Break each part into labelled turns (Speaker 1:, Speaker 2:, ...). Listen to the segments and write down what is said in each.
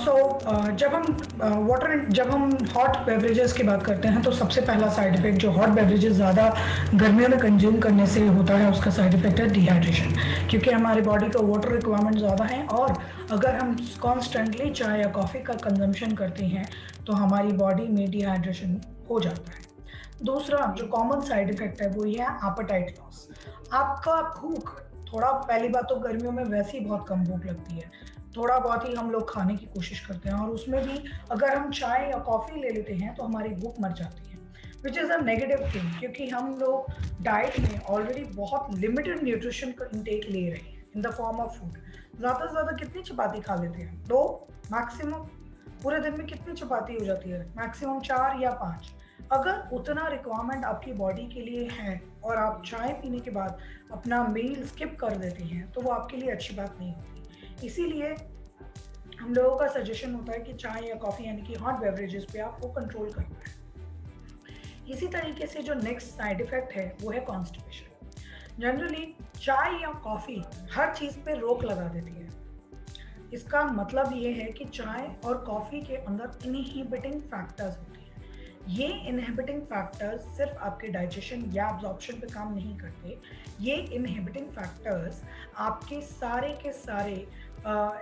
Speaker 1: जब हम hot beverages की बात करते हैं तो सबसे पहला साइड इफेक्ट जो हॉट बेवरेजेस ज़्यादा गर्मियों में कंज्यूम करने से होता है उसका साइड इफेक्ट है डिहाइड्रेशन, क्योंकि हमारी बॉडी का वाटर रिक्वायरमेंट ज़्यादा है और अगर हम कॉन्स्टेंटली चाय या कॉफ़ी का कंजम्पशन करते हैं तो हमारी बॉडी में डिहाइड्रेशन हो जाता है। दूसरा जो कॉमन साइड इफेक्ट है वो ये है एपेटाइट लॉस। आपका भूख थोड़ा, पहली बात तो गर्मियों में वैसे ही बहुत कम भूख लगती है, थोड़ा बहुत ही हम लोग खाने की कोशिश करते हैं और उसमें भी अगर हम चाय या कॉफ़ी ले लेते हैं तो हमारी भूख मर जाती है, which is a negative thing, क्योंकि हम लोग डाइट में ऑलरेडी बहुत लिमिटेड न्यूट्रिशन का इंटेक ले रहे हैं इन द फॉर्म ऑफ फूड। ज़्यादा से ज़्यादा कितनी चपाती खा लेते हैं? 2 मैक्सिमम। पूरे दिन में कितनी चपाती हो जाती है? मैक्सिमम 4 या 5। अगर उतना रिक्वायरमेंट आपकी बॉडी के लिए है और आप चाय पीने के बाद अपना मील स्किप कर देते हैं तो वो आपके लिए अच्छी बात नहीं होती। इसीलिए हम लोगों का सजेशन होता है कि चाय या कॉफ़ी यानी कि हॉट बेवरेजेस पे आपको कंट्रोल करना है। इसी तरीके से जो नेक्स्ट साइड इफेक्ट है वो है कॉन्स्टिपेशन। जनरली चाय या कॉफ़ी हर चीज़ पे रोक लगा देती है। इसका मतलब ये है कि चाय और कॉफ़ी के अंदर इनहिबिटिंग फैक्टर्स होते हैं। ये इनहिबिटिंग फैक्टर्स सिर्फ आपके डाइजेशन या एब्जॉर्प्शन पे काम नहीं करते, ये इनहिबिटिंग फैक्टर्स आपके सारे के सारे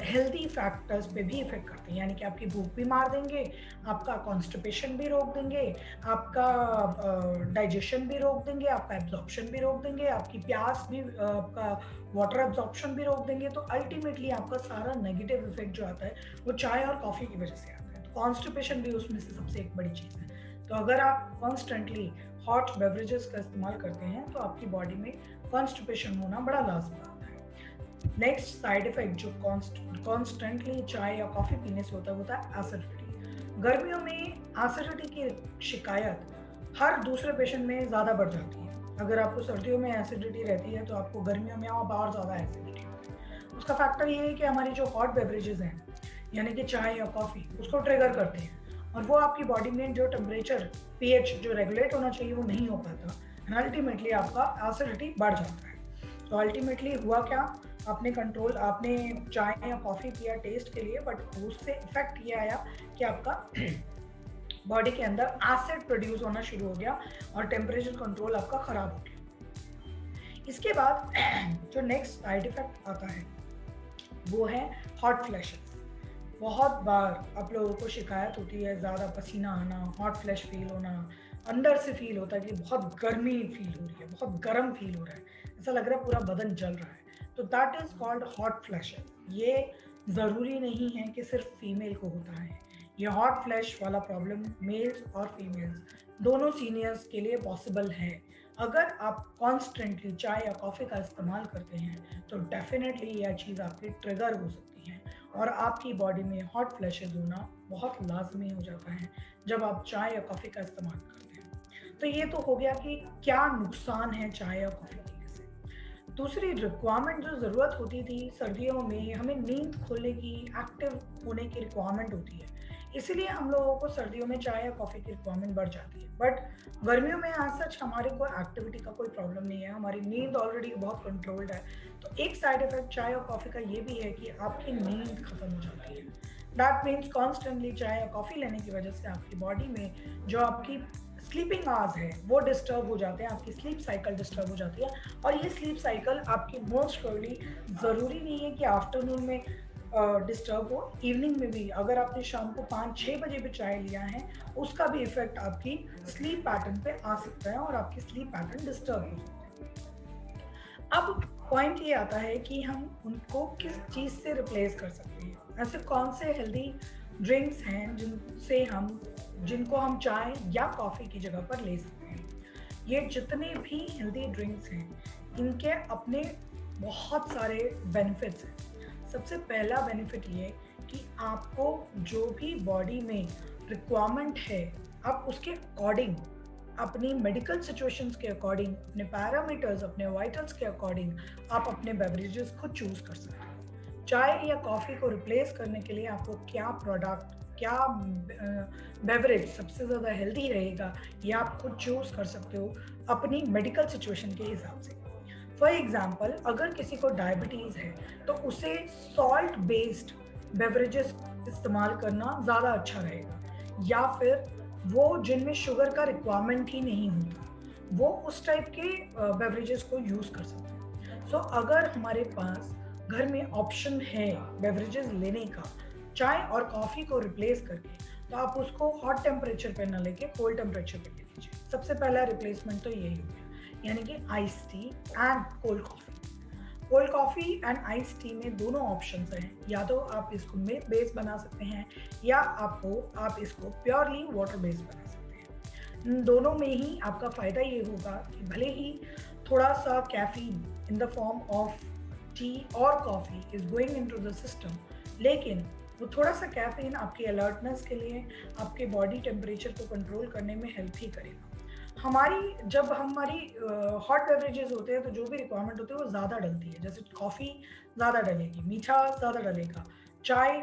Speaker 1: हेल्दी फैक्टर्स पे भी इफेक्ट करते हैं, यानी कि आपकी भूख भी मार देंगे, आपका कॉन्स्टिपेशन भी रोक देंगे, आपका डाइजेशन भी रोक देंगे, आपका एब्जॉर्प्शन भी रोक देंगे, आपकी प्यास भी, आपका वाटर एब्जॉर्प्शन भी रोक देंगे। तो अल्टीमेटली आपका सारा नेगेटिव इफेक्ट जो आता है वो चाय और कॉफ़ी की वजह से आता है। तो कॉन्स्टिपेशन भी उसमें से सबसे एक बड़ी चीज़ है। तो अगर आप कॉन्स्टेंटली हॉट बेवरेजेस का इस्तेमाल करते हैं तो आपकी बॉडी में कॉन्स्टिपेशन होना बड़ा लाजमी होता है। नेक्स्ट साइड इफेक्ट जो कॉन्स्टेंटली चाय या कॉफ़ी पीने से होता है एसिडिटी। गर्मियों में एसिडिटी की शिकायत हर दूसरे पेशेंट में ज़्यादा बढ़ जाती है। अगर आपको सर्दियों में एसिडिटी रहती है तो आपको गर्मियों में और ज़्यादा एसिडिटी होती है। उसका फैक्टर ये है कि हमारी जो हॉट बेवरेजेस हैं यानी कि चाय या कॉफ़ी उसको ट्रिगर करते हैं और वो आपकी बॉडी में जो टेम्परेचर पीएच जो रेगुलेट होना चाहिए वो नहीं हो पाता एंड अल्टीमेटली आपका एसिडिटी बढ़ जाता है। तो अल्टीमेटली हुआ क्या, आपने चाय या कॉफ़ी पिया टेस्ट के लिए, बट उससे इफेक्ट ये आया कि आपका बॉडी के अंदर एसिड प्रोड्यूस होना शुरू हो गया और टेम्परेचर कंट्रोल आपका ख़राब हो गया। इसके बाद जो नेक्स्ट साइड इफेक्ट आता है वो है हॉट फ्लैशेस। बहुत बार आप लोगों को शिकायत होती है ज़्यादा पसीना आना, हॉट फ्लैश फील होना, अंदर से फील होता है कि बहुत गर्मी फील हो रही है, बहुत गर्म फील हो रहा है, ऐसा लग रहा है पूरा बदन जल रहा है। तो that is called hot flashes. ये ज़रूरी नहीं है कि सिर्फ फीमेल को होता है, ये हॉट फ्लैश वाला प्रॉब्लम मेल्स और फीमेल्स दोनों सीनियर्स के लिए पॉसिबल है। अगर आप कॉन्स्टेंटली चाय या कॉफ़ी का इस्तेमाल करते हैं तो डेफिनेटली यह चीज़ आपकी ट्रिगर हो सकती है और आपकी बॉडी में हॉट फ्लैशेस होना बहुत लाजमी हो जाता है जब आप चाय या कॉफ़ी का इस्तेमाल करते हैं। तो ये तो हो गया कि क्या नुकसान है चाय या कॉफ़ी पीने से। दूसरी रिक्वायरमेंट जो ज़रूरत होती थी सर्दियों में, हमें नींद खुलने की, एक्टिव होने की रिक्वायरमेंट होती है, इसीलिए हम लोगों को सर्दियों में चाय या कॉफ़ी की रिक्वायरमेंट बढ़ जाती है। बट गर्मियों में एज सच हमारे को एक्टिविटी का कोई प्रॉब्लम नहीं है, हमारी नींद ऑलरेडी बहुत कंट्रोल्ड है। तो एक साइड इफेक्ट चाय और कॉफ़ी का ये भी है कि आपकी नींद खत्म हो जाती है। दैट मीन्स कॉन्स्टेंटली चाय या कॉफ़ी लेने की वजह से आपकी बॉडी में जो आपकी स्लीपिंग आवर्स है वो डिस्टर्ब हो जाते हैं, आपकी स्लीप साइकिल डिस्टर्ब हो जाती है। और ये स्लीप साइकिल आपकी मोस्ट प्रोबेबली ज़रूरी नहीं है कि आफ्टरनून में डिस्टर्ब हो, इवनिंग में भी अगर आपने शाम को 5-6 बजे भी चाय लिया है उसका भी इफेक्ट आपकी स्लीप पैटर्न पे आ सकता है और आपकी स्लीप पैटर्न डिस्टर्ब हो सकता है। अब पॉइंट ये आता है कि हम उनको किस चीज़ से रिप्लेस कर सकते हैं। ऐसे कौन से हेल्दी ड्रिंक्स हैं जिनको हम चाय या कॉफ़ी की जगह पर ले सकते हैं। ये जितने भी हेल्दी ड्रिंक्स हैं इनके अपने बहुत सारे बेनिफिट्स हैं। सबसे पहला बेनिफिट ये कि आपको जो भी बॉडी में रिक्वायरमेंट है आप उसके अकॉर्डिंग, अपनी मेडिकल सिचुएशंस के अकॉर्डिंग, अपने पैरामीटर्स, अपने वाइटल्स के अकॉर्डिंग आप अपने बेवरेजेस खुद चूज़ कर सकते हैं। चाय या कॉफ़ी को रिप्लेस करने के लिए आपको क्या प्रोडक्ट, क्या बेवरेज सबसे ज़्यादा हेल्दी रहेगा ये आप खुद चूज़ कर सकते हो अपनी मेडिकल सिचुएशन के हिसाब से। फॉर एग्जाम्पल अगर किसी को डायबिटीज़ है तो उसे सॉल्ट बेस्ड बेवरेजेस इस्तेमाल करना ज़्यादा अच्छा रहेगा, या फिर वो जिनमें शुगर का रिक्वायरमेंट ही नहीं होता, वो उस टाइप के बेवरेजेस को यूज़ कर सकते हैं। सो अगर हमारे पास घर में ऑप्शन है बेवरेजेस लेने का, चाय और कॉफ़ी को रिप्लेस करके, तो आप उसको हॉट टेम्परेचर पे ना लेके कोल्ड टेम्परेचर पे ले लीजिए। सबसे पहला रिप्लेसमेंट तो यही हो गया, यानी कि ice tea and cold coffee. Cold coffee and ice tea में दोनों ऑप्शंस हैं, या तो आप इसको मिल्क बेस्ड बना सकते हैं, या आप इसको प्योरली वाटर बेस्ड बना सकते हैं। इन दोनों में ही आपका फ़ायदा ये होगा कि भले ही थोड़ा सा caffeine in the form of tea और coffee is going into the system, लेकिन वो थोड़ा सा कैफीन आपकी अलर्टनेस के लिए, आपके बॉडी टेम्परेचर को कंट्रोल करने में हेल्प ही करेगा। जब हमारी हॉट बेवरेजेस होते हैं तो जो भी रिक्वायरमेंट होती है वो ज़्यादा डलती है, जैसे कॉफ़ी ज़्यादा डलेगी, मीठा ज़्यादा डलेगा, चाय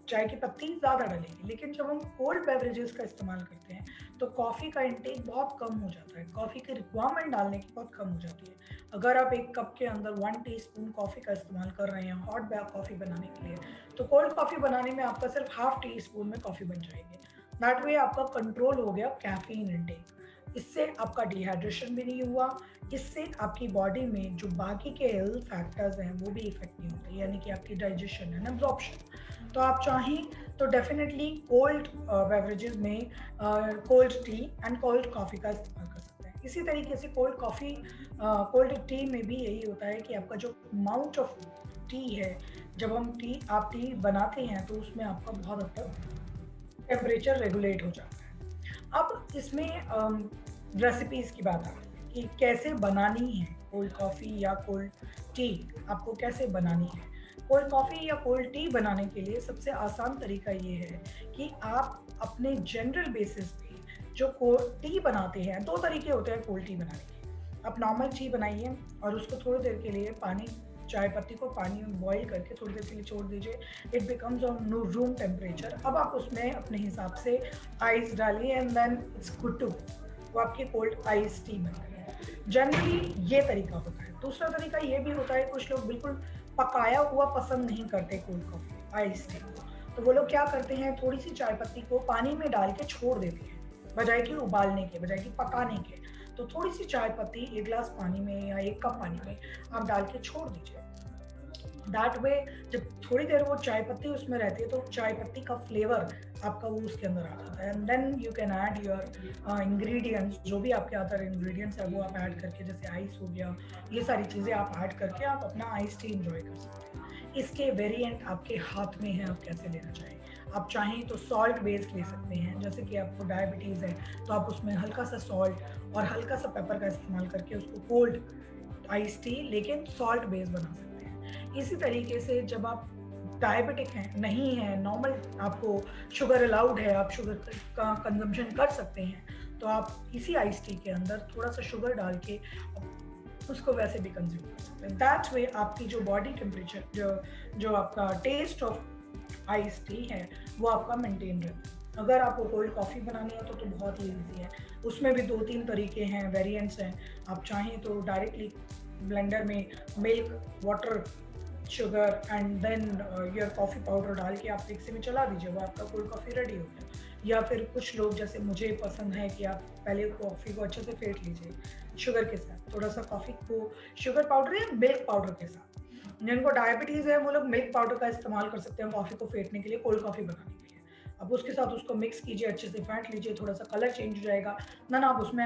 Speaker 1: चाय की पत्ती ज़्यादा डलेगी। लेकिन जब हम कोल्ड बेवरेजेस का इस्तेमाल करते हैं तो कॉफ़ी का इंटेक बहुत कम हो जाता है, कॉफ़ी की रिक्वायरमेंट डालने की बहुत कम हो जाती है। अगर आप एक कप के अंदर 1 टीस्पून कॉफ़ी का इस्तेमाल कर रहे हैं हॉट कॉफ़ी बनाने के लिए, तो कोल्ड कॉफ़ी बनाने में आपका सिर्फ हाफ टी स्पून में कॉफ़ी बन जाएगी। दैट वे आपका कंट्रोल हो गया कैफीन इंटेक। इससे आपका डिहाइड्रेशन भी नहीं हुआ, इससे आपकी बॉडी में जो बाकी के हेल्थ फैक्टर्स हैं वो भी इफेक्ट नहीं होते, यानी कि आपकी डाइजेशन एंड एब्जॉर्प्शन। तो आप चाहें तो डेफिनेटली कोल्ड बेवरेजेस में cold T and cold coffee का इस्तेमाल कर सकते हैं। इसी तरीके से कोल्ड टी में भी यही होता है कि आपका जो अमाउंट ऑफ टी है, जब आप टी बनाते हैं तो उसमें आपका बहुत हद तक टेम्परेचर रेगुलेट हो जाता है। अब इसमें रेसिपीज़ की बात आती है कि कैसे बनानी है कोल्ड कॉफ़ी या कोल्ड टी, आपको कैसे बनानी है। कोल्ड कॉफ़ी या कोल्ड टी बनाने के लिए सबसे आसान तरीका ये है कि आप अपने जनरल बेसिस पे जो कोल्ड टी बनाते हैं, 2 तरीके होते हैं कोल्ड टी बनाने के। आप नॉर्मल टी बनाइए और उसको थोड़ी देर के लिए चाय पत्ती को पानी में बॉईल करके थोड़ी देर के लिए छोड़ दीजिए, it becomes on room temperature. अब आप उसमें अपने हिसाब से आइस डालिए and then it's good to, वो आपकी कोल्ड आइस टी बन गई है। जनरली ये तरीका होता है। दूसरा तरीका ये भी होता है, कुछ लोग बिल्कुल पकाया हुआ पसंद नहीं करते कोल्ड कॉफ़ी आइस टी को, तो वो लोग क्या करते हैं, थोड़ी सी चाय पत्ती को पानी में डाल के छोड़ देते हैं, बजाय कि उबालने के, बजाय कि पकाने के। तो थोड़ी सी चाय पत्ती 1 गिलास पानी में या 1 कप पानी में आप डाल के छोड़ दीजिए। दैट वे जब थोड़ी देर वो चाय पत्ती उसमें रहती है तो चाय पत्ती का फ्लेवर आपका वो उसके अंदर आ जाता है, and then you can add your ingredients, जो भी आपके अदर इंग्रेडिएंट्स है वो आप ऐड करके, जैसे आइस हो गया, ये सारी चीज़ें आप ऐड करके आप अपना आइस टी एंजॉय कर सकते हैं। इसके वेरिएंट आपके हाथ में है, आप कैसे लेना चाहें। आप चाहें तो सॉल्ट बेस्ड ले सकते हैं, जैसे कि आपको डायबिटीज़ है तो आप उसमें हल्का सा सॉल्ट और हल्का सा पेपर का इस्तेमाल करके उसको कोल्ड आइस टी लेकिन सॉल्ट बेस्ड बना सकते हैं। इसी तरीके से जब आप डायबिटिक हैं, नहीं है, नॉर्मल आपको शुगर अलाउड है, आप शुगर का कंजम्पशन कर सकते हैं, तो आप इसी आइस टी के अंदर थोड़ा सा शुगर डाल के उसको वैसे भी कंज्यूम कर सकते हैं। दैट वे आपकी जो बॉडी टेम्परेचर, जो आपका टेस्ट ऑफ आइस टी है वो आपका मेंटेन रहता है। अगर आपको कोल्ड कॉफ़ी बनानी है तो बहुत ही ईजी है, उसमें भी 2-3 तरीके हैं, वेरिएंट्स हैं। आप चाहें तो डायरेक्टली ब्लेंडर में milk, water, sugar and then your coffee powder डाल के आप मिक्सी में चला दीजिए, वो आपका कोल्ड कॉफ़ी रेडी हो गया। या फिर कुछ लोग, जैसे मुझे पसंद है कि आप पहले कॉफ़ी को अच्छे से फेंट लीजिए शुगर के साथ, थोड़ा सा कॉफ़ी को शुगर पाउडर या मिल्क पाउडर के साथ। जिनको डायबिटीज़ है वो लोग मिल्क पाउडर का इस्तेमाल कर सकते हैं कॉफ़ी को फेंटने के लिए, कोल्ड कॉफ़ी बनाने के लिए। अब उसके साथ उसको मिक्स कीजिए, अच्छे से फेंट लीजिए, थोड़ा सा कलर चेंज हो जाएगा, देन आप उसमें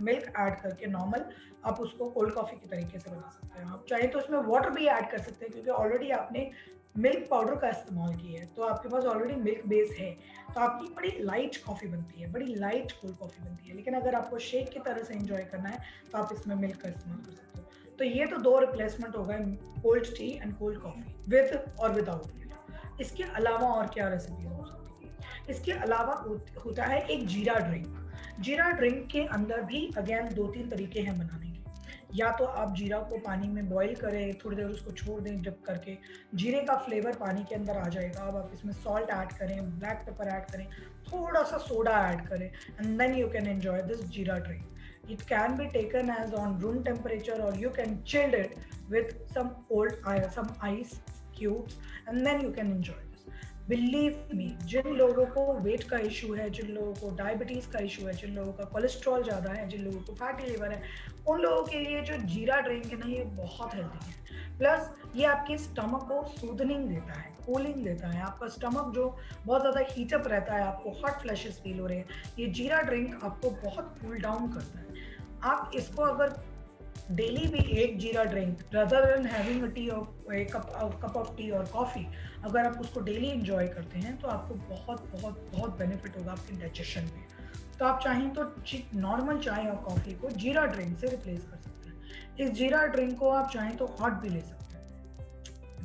Speaker 1: मिल्क ऐड करके नॉर्मल आप उसको कोल्ड कॉफ़ी के तरीके से बना सकते हैं। आप चाहें तो उसमें वाटर भी ऐड कर सकते हैं, क्योंकि ऑलरेडी आपने मिल्क पाउडर का इस्तेमाल किया है, तो आपके पास ऑलरेडी मिल्क बेस है, तो आपकी बड़ी लाइट कॉफ़ी बनती है, बड़ी लाइट कोल्ड कॉफ़ी बनती है। लेकिन अगर आपको शेक की तरह से एंजॉय करना है तो आप इसमें मिल्क का इस्तेमाल कर सकते हो। तो ये तो 2 रिप्लेसमेंट हो गए, cold T and cold coffee, with और विदाउट मिल्क। इसके अलावा और क्या रेसिपीज हो सकती है? इसके अलावा होता है एक जीरा ड्रिंक। जीरा ड्रिंक के अंदर भी अगेन 2-3 तरीके हैं बनाने के। या तो आप जीरा को पानी में बॉईल करें, थोड़ी देर उसको छोड़ दें डिप करके, जीरे का फ्लेवर पानी के अंदर आ जाएगा। अब आप इसमें सॉल्ट ऐड करें, ब्लैक पेपर ऐड करें, थोड़ा सा सोडा ऐड करें, and then you can enjoy this jeera drink. It can be taken as on room temperature, or you can chill it with some ice cubes, and then you can enjoy this. Believe me, जिन लोगों को wait का issue है, जिन लोगों को diabetes का issue है, जिन लोगों का कोलेस्ट्रॉल ज़्यादा है, जिन लोगों को फैटी लिवर है, उन लोगों के लिए जो जीरा ड्रिंक है ना, ये बहुत हेल्दी है। प्लस ये आपके स्टमक को सूदनिंग देता है, कूलिंग देता है। आपका स्टमक जो बहुत ज़्यादा हीटअप रहता है, आपको हॉट फ्लैशेस फील हो रहे हैं, ये जीरा ड्रिंक आपको बहुत कूल डाउन करता है। आप इसको अगर डेली भी एक जीरा drink rather than having a T और ए कप ऑफ टी और कॉफ़ी, अगर आप उसको डेली एंजॉय करते हैं तो आपको बहुत बहुत बहुत बेनिफिट होगा आपके डाइजेशन में। तो आप चाहें तो नॉर्मल चाय और कॉफ़ी को जीरा ड्रिंक से रिप्लेस कर सकते हैं। इस जीरा ड्रिंक को आप चाहें तो हॉट भी ले सकते हैं,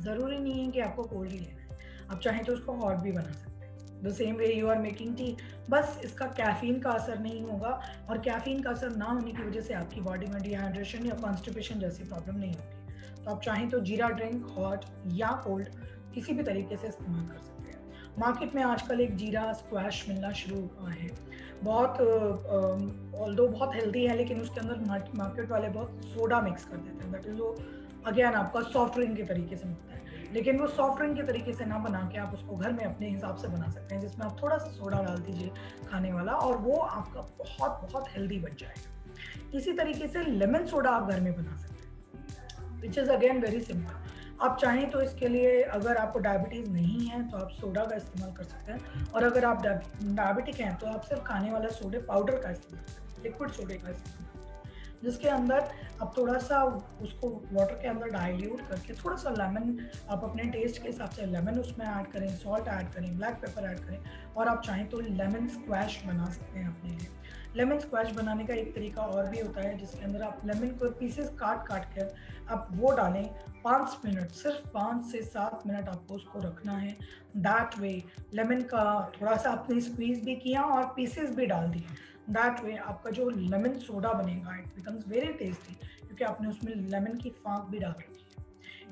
Speaker 1: ज़रूरी नहीं है कि आपको कोल्ड ही लेना है, आप चाहें तो उसको हॉट भी बना सकते हैं। The same way you are making tea, बस इसका कैफीन का असर नहीं होगा, और कैफीन का असर ना होने की वजह से आपकी बॉडी में डिहाइड्रेशन या कॉन्स्टिपेशन जैसी प्रॉब्लम नहीं होगी। तो आप चाहें तो जीरा ड्रिंक हॉट या कोल्ड किसी भी तरीके से इस्तेमाल कर सकते हैं। मार्केट में आजकल एक जीरा स्क्वैश मिलना शुरू हुआ है, बहुत ऑल्दो बहुत हेल्दी है, लेकिन उसके अंदर मार्केट वाले बहुत सोडा मिक्स कर देते हैं। दैट इज़ वो अगेन आपका सॉफ्ट ड्रिंक के तरीके से मिलता है, लेकिन वो सॉफ्ट ड्रिंक के तरीके से ना बना के आप उसको घर में अपने हिसाब से बना सकते हैं, जिसमें आप थोड़ा सा सोडा डाल दीजिए खाने वाला, और वो आपका बहुत बहुत हेल्दी बन जाएगा। इसी तरीके से लेमन सोडा आप घर में बना सकते हैं, which is again very simple. आप चाहें तो इसके लिए, अगर आपको डायबिटीज़ नहीं है तो आप सोडा का इस्तेमाल कर सकते हैं, और अगर आप डायबिटिक हैं तो आप सिर्फ खाने वाला सोडे पाउडर का इस्तेमाल कर सकते हैं, लिक्विड सोडे का इस्तेमाल, जिसके अंदर आप थोड़ा सा उसको वाटर के अंदर डाइल्यूट करके थोड़ा सा लेमन, आप अपने टेस्ट के हिसाब से लेमन उसमें ऐड करें, सॉल्ट ऐड करें, ब्लैक पेपर ऐड करें, और आप चाहें तो लेमन स्क्वैश बना सकते हैं अपने लिए। लेमन स्क्वैश बनाने का एक तरीका और भी होता है, जिसके अंदर आप लेमन को पीसेस काट काट कर आप वो डालें, 5 मिनट, सिर्फ 5 से 7 मिनट आपको उसको रखना है। दैट वे लेमन का थोड़ा सा आपने स्क्वीज़ भी किया और पीसेस भी डाल दिए, दैट वे आपका जो लेमन सोडा बनेगा इट बिकम्स वेरी टेस्टी, क्योंकि आपने उसमें लेमन की फाँक भी डाल रखी है।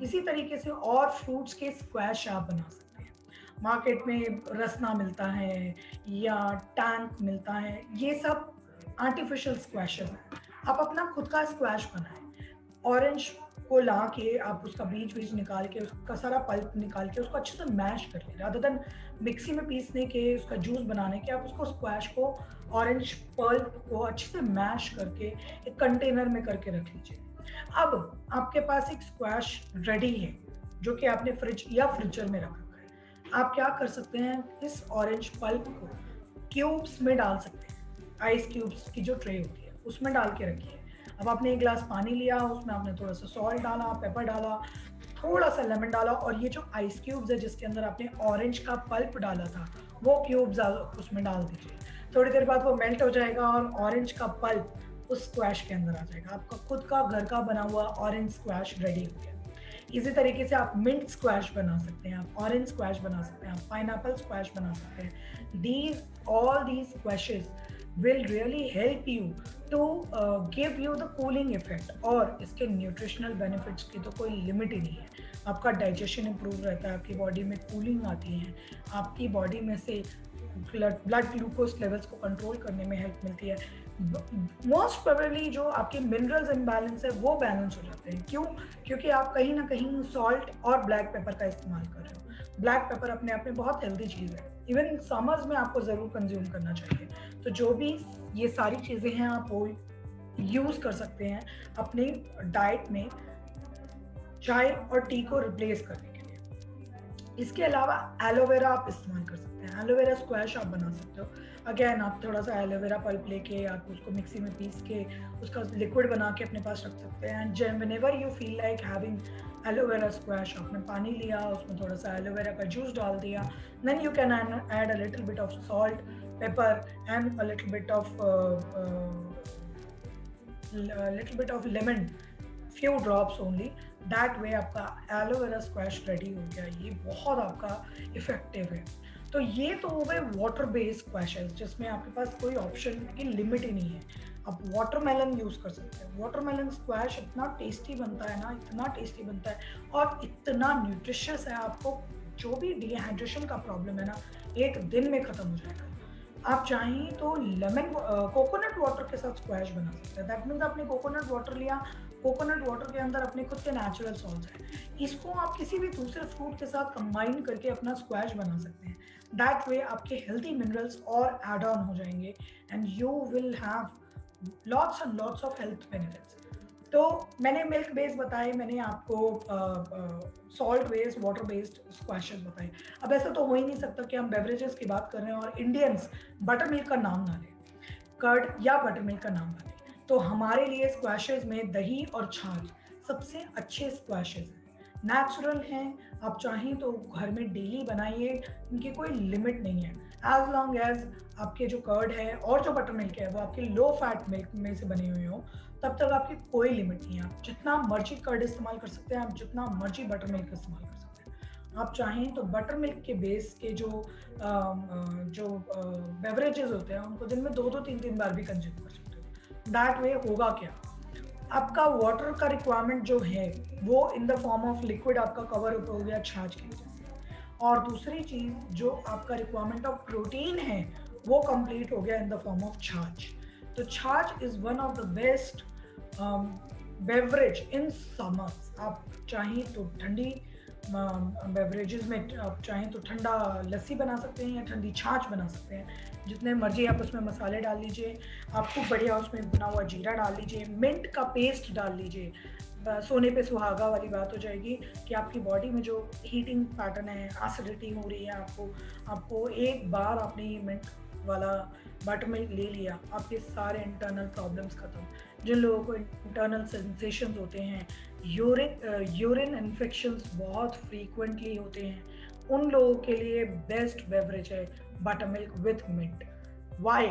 Speaker 1: इसी तरीके से और फ्रूट्स के स्क्वैश आप बना सकते हैं। मार्केट में रसना मिलता है या टैंक मिलता है, ये सब आर्टिफिशियल स्क्वैशेस हैं। आप अपना खुद का स्क्वैश बनाएं। ऑरेंज को ला के आप उसका बीज निकाल के, उसका सारा पल्प निकाल के उसको अच्छे से मैश कर लें, रादर देन मिक्सी में पीसने के, उसका जूस बनाने के, आप उसको स्क्वैश को, ऑरेंज पल्प को अच्छे से मैश करके एक कंटेनर में करके रख लीजिए। अब आपके पास एक स्क्वैश रेडी है जो कि आपने फ्रिज या फ्रीजर में रखा है। आप क्या कर सकते हैं, इस ऑरेंज पल्प को क्यूब्स में डाल सकते हैं, आइस क्यूब्स की जो ट्रे होती है उसमें डाल के रखिए। अब आपने एक गिलास पानी लिया, उसमें आपने थोड़ा सा सॉल्ट डाला, पेपर डाला, थोड़ा सा लेमन डाला, और ये जो आइस क्यूब्स है जिसके अंदर आपने ऑरेंज का पल्प डाला था, वो क्यूब्स उसमें डाल दीजिए। थोड़ी देर बाद वो मेल्ट हो जाएगा और ऑरेंज का पल्प उस स्क्वैश के अंदर आ जाएगा। आपका खुद का घर का बना हुआ ऑरेंज स्क्वैश रेडी हो गया। इसी तरीके से आप मिंट स्क्वैश बना सकते हैं, आप ऑरेंज स्क्वैश बना सकते हैं, आप पाइनएप्पल स्क्वैश बना सकते हैं। All these squashes will really help you to give you the cooling effect, और इसके न्यूट्रिशनल बेनिफिट्स की तो कोई लिमिट ही नहीं है। आपका डाइजेशन इंप्रूव रहता है, आपकी बॉडी में कूलिंग आती है, आपकी बॉडी में से ब्लड ग्लूकोज लेवल्स को कंट्रोल करने में हेल्प मिलती है। मोस्ट प्रोबेबली जो आपके मिनरल्स इम्बैलेंस है वो बैलेंस हो जाते हैं। क्यों? क्योंकि आप कहीं ना कहीं सॉल्ट और ब्लैक पेपर का इस्तेमाल कर रहे हो। ब्लैक पेपर अपने आप में बहुत हेल्दी चीज़ है, इवन समर्स में आपको ज़रूर कंज्यूम करना चाहिए। तो जो भी ये सारी चीज़ें हैं आप वो यूज़ कर सकते हैं अपनी डाइट में चाय और टी को रिप्लेस करने के लिए। इसके अलावा एलोवेरा आप इस्तेमाल कर सकते हैं, एलोवेरा स्क्वैश आप बना सकते हो। अगेन आप थोड़ा सा एलोवेरा पल्प लेके आप उसको मिक्सी में पीस के उसका लिक्विड बना के अपने पास रख सकते हैं। And whenever you feel like having aloe vera squash, आपने पानी लिया, उसमें थोड़ा सा एलोवेरा का जूस डाल दिया, then you can add a little bit of salt, pepper and a little bit of lemon, few drops only. That way आपका एलोवेरा स्क्वैश रेडी हो गया। ये बहुत आपका इफेक्टिव है। तो ये तो हो गए वाटर बेस्ड स्क्वैशेस जिसमें आपके पास कोई ऑप्शन की लिमिट ही नहीं है। आप वाटरमेलन यूज़ कर सकते हैं। वाटरमेलन स्क्वैश इतना टेस्टी बनता है ना, इतना टेस्टी बनता है और इतना न्यूट्रिशियस है, आपको जो भी डिहाइड्रेशन का प्रॉब्लम है ना, एक दिन में ख़त्म हो जाएगा। आप चाहें तो कोकोनट वाटर के साथ स्क्वैश बना सकते हैं। दैट मीन्स आपने कोकोनट वाटर लिया, कोकोनट वाटर के अंदर अपने खुद के नेचुरल सॉल्ट हैं, इसको आप किसी भी दूसरे फ्रूट के साथ कंबाइन करके अपना स्क्वैश बना सकते हैं। दैट वे आपके हेल्थी मिनरल्स और एड ऑन हो जाएंगे and you will have lots and lots of health benefits. तो मैंने मिल्क बेस्ड बताए, मैंने आपको salt based, water based squashes बताए। अब ऐसा तो हो ही नहीं सकता कि हम बेवरेजेस की बात कर रहे हैं और इंडियंस बटर मिल्क का नाम ना लें, कर्ड या बटर मिल्क का नाम ना लें। तो हमारे लिए स्क्वैशेस में दही और छाछ सबसे अच्छे स्क्वैशेस हैं, नेचुरल हैं। आप चाहें तो घर में डेली बनाइए, इनकी कोई लिमिट नहीं है। एज लॉन्ग एज आपके जो कर्ड है और जो बटर मिल्क है वो आपके लो फैट मिल्क में से बनी हुई हो, तब तक आपकी कोई लिमिट नहीं है। आप जितना मर्जी कर्ड इस्तेमाल कर सकते हैं, आप जितना मर्जी बटर मिल्क इस्तेमाल कर सकते हैं। आप चाहें तो बटर मिल्क के बेस के जो बेवरेजेस होते हैं उनको दिन में 2-3 बार भी कंज्यूम कर सकते हो। दैट वे होगा क्या, आपका वाटर का रिक्वायरमेंट जो है वो इन द फॉर्म ऑफ लिक्विड आपका कवर अप हो गया छाछ की वजह से, और दूसरी चीज़ जो आपका रिक्वायरमेंट ऑफ प्रोटीन है वो कंप्लीट हो गया इन द फॉर्म ऑफ छाछ। तो छाछ is one of the best beverage in summers. आप चाहें तो ठंडी बेवरेजेस में आप चाहें तो ठंडा लस्सी बना सकते हैं या ठंडी छाछ बना सकते हैं, जितने मर्जी आप उसमें मसाले डाल लीजिए, आप खूब बढ़िया उसमें भुना हुआ जीरा डाल लीजिए, मिंट का पेस्ट डाल लीजिए। सोने पे सुहागा वाली बात हो जाएगी कि आपकी बॉडी में जो हीटिंग पैटर्न है, एसिडिटी हो रही है, आपको एक बार आपने ये मिंट वाला बटर मिल्क ले लिया, आपके सारे इंटरनल प्रॉब्लम्स खत्म। जिन लोगों को इंटरनल सेंसेशंस होते हैं, यूरिन इन्फेक्शंस बहुत फ्रीक्वेंटली होते हैं, उन लोगों के लिए बेस्ट बेवरेज है butter milk with mint. Why?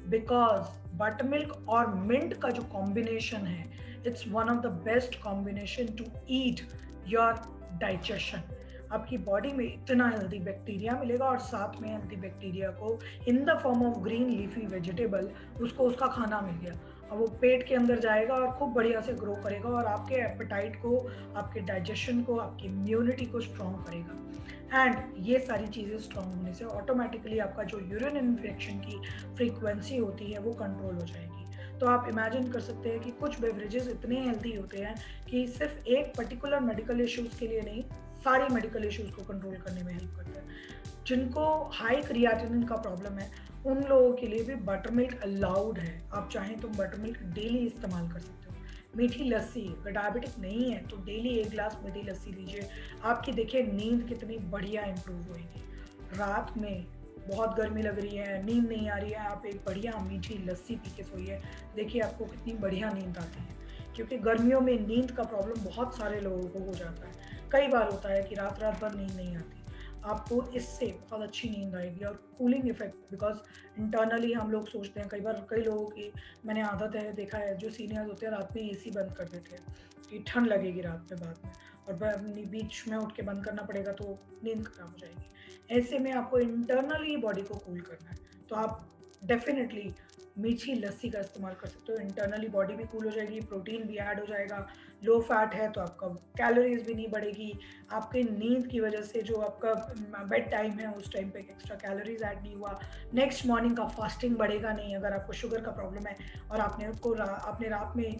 Speaker 1: Because butter milk और मिंट का जो कॉम्बिनेशन है, it's one of the best combination to eat your digestion. आपकी बॉडी में इतना हेल्दी बैक्टीरिया मिलेगा और साथ में हेल्दी बैक्टीरिया को इन the form of green leafy vegetable उसको उसका खाना मिल गया, अब वो पेट के अंदर जाएगा और खूब बढ़िया से ग्रो करेगा और आपके एपेटाइट को, आपके डाइजेशन को, आपकी इम्यूनिटी को स्ट्रॉन्ग करेगा। एंड ये सारी चीज़ें स्ट्रॉन्ग होने से ऑटोमेटिकली आपका जो यूरिन इन्फेक्शन की फ्रीक्वेंसी होती है वो कंट्रोल हो जाएगी। तो आप इमेजिन कर सकते हैं कि कुछ बेवरेजेस इतने हेल्दी होते हैं कि सिर्फ एक पर्टिकुलर मेडिकल इश्यूज़ के लिए नहीं, सारी मेडिकल इश्यूज़ को कंट्रोल करने में हेल्प करते हैं। जिनको हाई क्रिएटिनिन का प्रॉब्लम है उन लोगों के लिए भी बटर मिल्क अलाउड है। आप चाहें तो बटर मिल्क डेली इस्तेमाल कर सकते हो। मीठी लस्सी, अगर डायबिटिक नहीं है तो डेली 1 गिलास मीठी लस्सी लीजिए, आपकी देखिए नींद कितनी बढ़िया इंप्रूव होएगी। रात में बहुत गर्मी लग रही है, नींद नहीं आ रही है, आप एक बढ़िया मीठी लस्सी पी के सोइए, देखिए आपको कितनी बढ़िया नींद आती है। क्योंकि गर्मियों में नींद का प्रॉब्लम बहुत सारे लोगों को हो जाता है। कई बार होता है कि रात भर नींद नहीं आती, आपको इससे बहुत अच्छी नींद आएगी। और कूलिंग इफेक्ट, बिकॉज इंटरनली हम लोग सोचते हैं, कई लोगों की मैंने आदत है, देखा है, जो सीनियर्स होते हैं रात में एसी बंद कर देते हैं कि ठंड लगेगी रात में बाद में, और बीच में उठ के बंद करना पड़ेगा तो नींद खराब हो जाएगी। ऐसे में आपको इंटरनली बॉडी को कूल करना है, तो आप डेफिनेटली मीठी लस्सी का इस्तेमाल कर सकते हो। इंटरनली बॉडी भी कूल हो जाएगी, प्रोटीन भी ऐड हो जाएगा, लो फैट है तो आपका कैलोरीज भी नहीं बढ़ेगी, आपके नींद की वजह से जो आपका बेड टाइम है उस टाइम पे एक्स्ट्रा कैलोरीज ऐड नहीं हुआ, नेक्स्ट मॉर्निंग का फास्टिंग बढ़ेगा नहीं। अगर आपको शुगर का प्रॉब्लम है और आपने रात में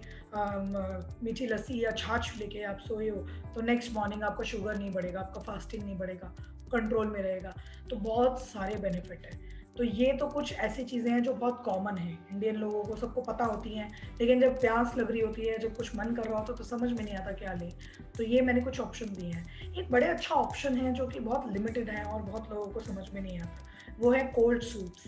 Speaker 1: मीठी लस्सी या छाछ लेके आप सोए हो तो नेक्स्ट मॉर्निंग आपका शुगर नहीं बढ़ेगा, आपका फास्टिंग नहीं बढ़ेगा, कंट्रोल में रहेगा। तो बहुत सारे बेनिफिट है। तो ये तो कुछ ऐसी चीज़ें हैं जो बहुत कॉमन है, इंडियन लोगों को सबको पता होती हैं, लेकिन जब प्यास लग रही होती है, जब कुछ मन कर रहा होता तो समझ में नहीं आता क्या लें। तो ये मैंने कुछ ऑप्शन दिए हैं। एक बड़े अच्छा ऑप्शन है जो कि बहुत लिमिटेड है और बहुत लोगों को समझ में नहीं आता, वो है cold soups.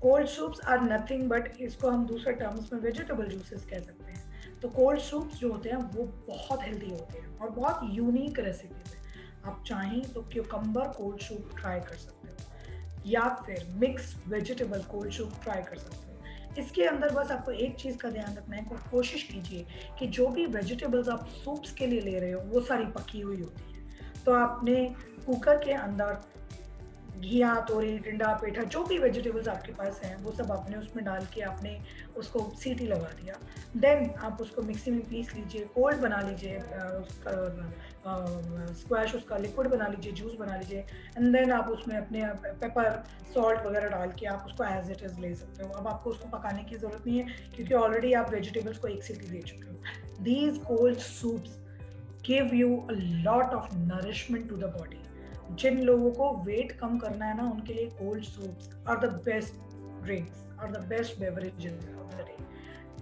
Speaker 1: Cold soups are nothing but, इसको हम दूसरे टर्म्स में वेजिटेबल जूसेस कह सकते हैं। तो कोल्ड सूप्स जो होते हैं वो बहुत हेल्दी होते हैं और बहुत यूनिक रेसिपीज है। आप चाहें तो क्यूकम्बर कोल्ड सूप ट्राई कर सकते हो या फिर mix vegetable cold soup try कर सकते हो। इसके अंदर बस आपको एक चीज़ का ध्यान रखना है, कोशिश कीजिए कि जो भी वेजिटेबल्स आप सूप्स के लिए ले रहे हो वो सारी पकी हुई होती है। तो आपने कुकर के अंदर घिया, तोरी, टिंडा, पेठा, जो भी वेजिटेबल्स आपके पास हैं वो सब आपने उसमें डाल के आपने उसको सीटी लगा दिया। देन आप उसको मिक्सी में पीस लीजिए, कोल्ड बना लीजिए, उसका स्क्वैश उसका लिक्विड बना लीजिए, जूस बना लीजिए, एंड देन आप उसमें अपने पेपर, सॉल्ट वगैरह डाल के आप उसको एज इट इज़ ले सकते हो। अब आपको उसको पकाने की ज़रूरत नहीं है क्योंकि ऑलरेडी आप वेजिटेबल्स को एक सीटी दे चुके हो। These cold soups give you a lot of nourishment to the body. जिन लोगों को वेट कम करना है ना, उनके लिए cold soups are the best drinks, are the best beverages of the day.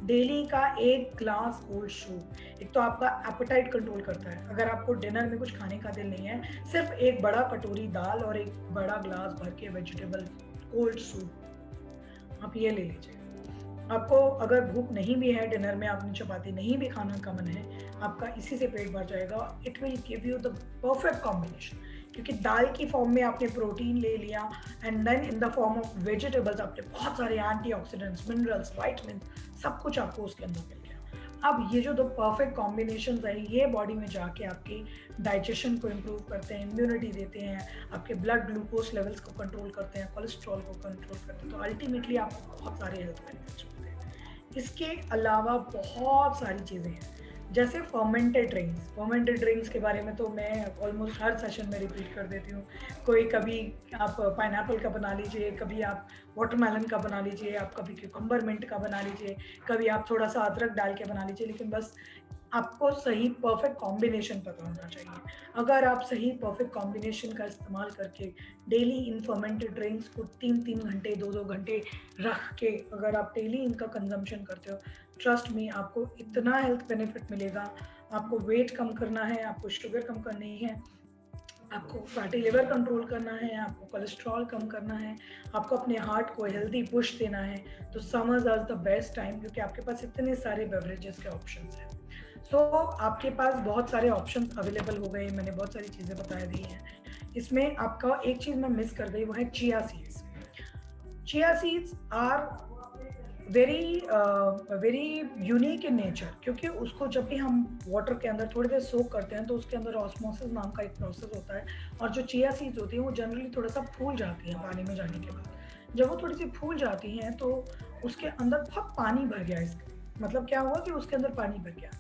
Speaker 1: Daily का एक ग्लास कोल्ड सूप एक तो आपका एपेटाइट कंट्रोल करता है। अगर आपको डिनर में कुछ खाने का दिल नहीं है, सिर्फ एक बड़ा कटोरी दाल और एक बड़ा ग्लास भर के वेजिटेबल कोल्ड सूप आप ये ले लीजिए। आपको अगर भूख नहीं भी है, डिनर में आपने चपाती नहीं भी खाना का मन है, आपका इसी से पेट भर जाएगा। It will give you the perfect combination, क्योंकि दाल की फॉर्म में आपने प्रोटीन ले लिया and then in the form of vegetables आपने बहुत सारे एंटीऑक्सीडेंट्स, मिनरल्स, वाइटामिन, सब कुछ आपको उसके अंदर मिल गया। अब ये जो दो परफेक्ट कॉम्बिनेशन है, ये बॉडी में जाके आपकी डाइजेशन को इम्प्रूव करते हैं, इम्यूनिटी देते हैं, आपके ब्लड ग्लूकोज लेवल्स को कंट्रोल करते हैं, कोलेस्ट्रॉल को कंट्रोल करते हैं। तो अल्टीमेटली आपको बहुत सारे हेल्थ बेनिफिट्स मिलते हैं। इसके अलावा बहुत सारी चीज़ें हैं, जैसे फर्मेंटेड ड्रिंक्स के बारे में तो मैं ऑलमोस्ट हर सेशन में रिपीट कर देती हूँ। कोई कभी आप पाइनएप्पल का बना लीजिए, कभी आप वाटरमेलन का बना लीजिए, आप कभी क्यूकम्बर मिंट का बना लीजिए, कभी आप थोड़ा सा अदरक डाल के बना लीजिए, लेकिन बस आपको सही परफेक्ट कॉम्बिनेशन पता होना चाहिए। अगर आप सही परफेक्ट कॉम्बिनेशन का इस्तेमाल करके डेली इन फर्मेंटेड ड्रिंक्स को 3-3 घंटे, 2-2 घंटे रख के अगर आप डेली इनका कंजम्पशन करते हो, ट्रस्ट मी आपको इतना हेल्थ बेनिफिट मिलेगा। आपको वेट कम करना है, आपको शुगर कम करनी है, आपको फैटी लिवर कंट्रोल करना है, आपको कोलेस्ट्रॉल कम करना है, आपको अपने हार्ट को हेल्दी पुश देना है, तो summers are the best time, क्योंकि आपके पास इतने सारे बेवरेजेस के ऑप्शंस हैं। सो आपके पास बहुत सारे ऑप्शंस अवेलेबल हो गए, मैंने बहुत सारी चीज़ें बता दी हैं। इसमें आपका एक चीज़ मैं मिस कर गई, वो है chia seeds. Chia seeds are very unique in nature, क्योंकि उसको जब भी हम वाटर के अंदर थोड़ी देर सोक करते हैं तो उसके अंदर ऑस्मोसिस नाम का एक प्रोसेस होता है, और जो चिया सीड्स होती हैं वो जनरली थोड़ा सा फूल जाती हैं पानी में जाने के बाद। जब वो थोड़ी सी फूल जाती हैं तो उसके अंदर बहुत पानी भर गया, इसका मतलब क्या हुआ कि उसके अंदर पानी भर गया।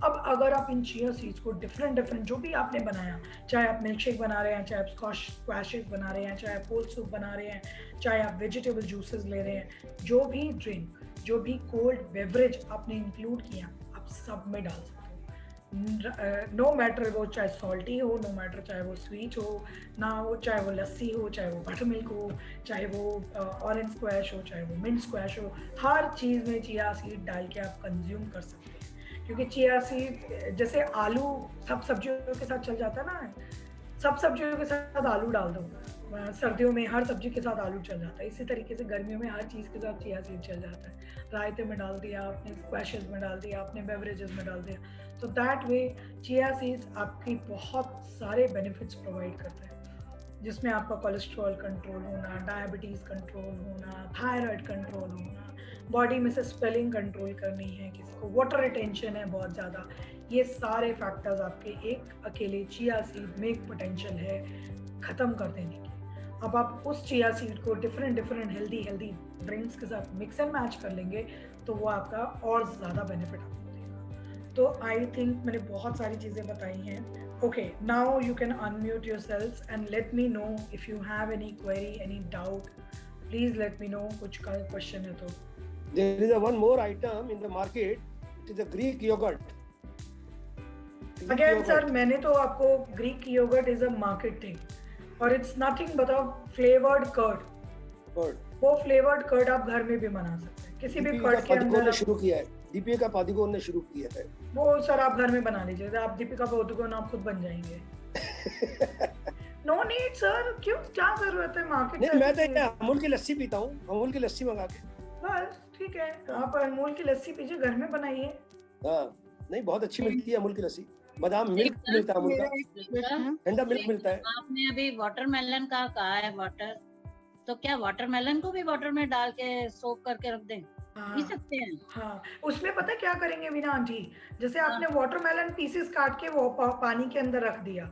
Speaker 1: अब अगर आप इन चिया सीड्स को डिफरेंट जो भी आपने बनाया, चाहे आप मिल्क शेक बना रहे हैं, चाहे आप स्क्वैशेस बना रहे हैं, चाहे आप कोल्ड सूप बना रहे हैं, चाहे आप वेजिटेबल जूसेस ले रहे हैं, जो भी ड्रिंक, जो भी कोल्ड बेवरेज आपने इंक्लूड किया, आप सब में डाल सकते हो। नो मैटर वो चाहे सॉल्टी हो, नो मैटर चाहे वो स्वीट हो ना हो, चाहे वो लस्सी हो, चाहे वो बटर मिल्क हो, चाहे वो ऑरेंज स्क्वैश हो, चाहे वो मिंट स्क्वैश हो, हर चीज़ में चिया सीड डाल के आप कंज्यूम कर सकते हैं। क्योंकि चिया सीड जैसे आलू सब सब्जियों के साथ चल जाता है ना, सब सब्जियों के साथ आलू डाल दो, सर्दियों में हर सब्जी के साथ आलू चल जाता है, इसी तरीके से गर्मियों में हर चीज़ के साथ चिया सीड चल जाता है। रायते में डाल दिया आपने, स्क्वैशेस में डाल दिया आपने, बेवरेजेस में डाल दिया, तो दैट वे चिया सीड्स आपकी बहुत सारे बेनिफिट्स प्रोवाइड करते हैं, जिसमें आपका कोलेस्ट्रॉल कंट्रोल होना, डायबिटीज़ कंट्रोल होना, थायराइड कंट्रोल होना, बॉडी में से स्वेलिंग कंट्रोल करनी है, किसी को वाटर रिटेंशन है बहुत ज़्यादा, ये सारे फैक्टर्स आपके एक अकेले चिया सीड में एक पोटेंशियल है ख़त्म कर देने की। अब आप उस चिया सीड को डिफरेंट हेल्दी ड्रिंक्स के साथ मिक्स एंड मैच कर लेंगे तो वो आपका और ज़्यादा बेनिफिट आपको देगा। तो आई थिंक मैंने बहुत सारी चीज़ें बताई हैं। Okay, now you can unmute yourselves and let me know if you have any query, any doubt. Please let me know कुछ का question है तो.
Speaker 2: There is a one more item in the market. It is a Greek yogurt.
Speaker 1: Again, sir, मैंने तो आपको Greek yogurt is a market thing, और it's nothing but a flavored curd.
Speaker 2: Curd.
Speaker 1: वो flavored curd आप घर में भी बना सकते हैं, किसी भी curd के अंदर.
Speaker 2: शुरू किया है. दीपिका पादुकोण ने शुरू किया है
Speaker 1: वो। सर आप घर में बना लीजिए, आप दीपिका पादुकोण आप खुद बन जाएंगे। नो नीड सर, क्यों, क्या जरूरत है मार्केट
Speaker 2: नहीं, मैं तो अमूल की लस्सी पीता हूँ, अमूल की लस्सी मंगा के।
Speaker 1: बस ठीक है, आप अमूल की लस्सी पीजिए, घर में बनाइए।
Speaker 2: हाँ, नहीं बहुत अच्छी मिलती है अमूल की लस्सी, बादाम मिल्क मिलता है, अमूल का ठंडा मिल्क मिलता है।
Speaker 3: आपने अभी वाटरमेलन का कहा है वाटर, तो क्या वाटरमेलन को भी वाटर में डाल के सोक करके रख दें? पी सकते हैं।
Speaker 1: हाँ, उसमें पता क्या करेंगे वीना आंटी, जैसे आपने वाटरमेलन पीसेस काट के वो पानी के अंदर रख दिया,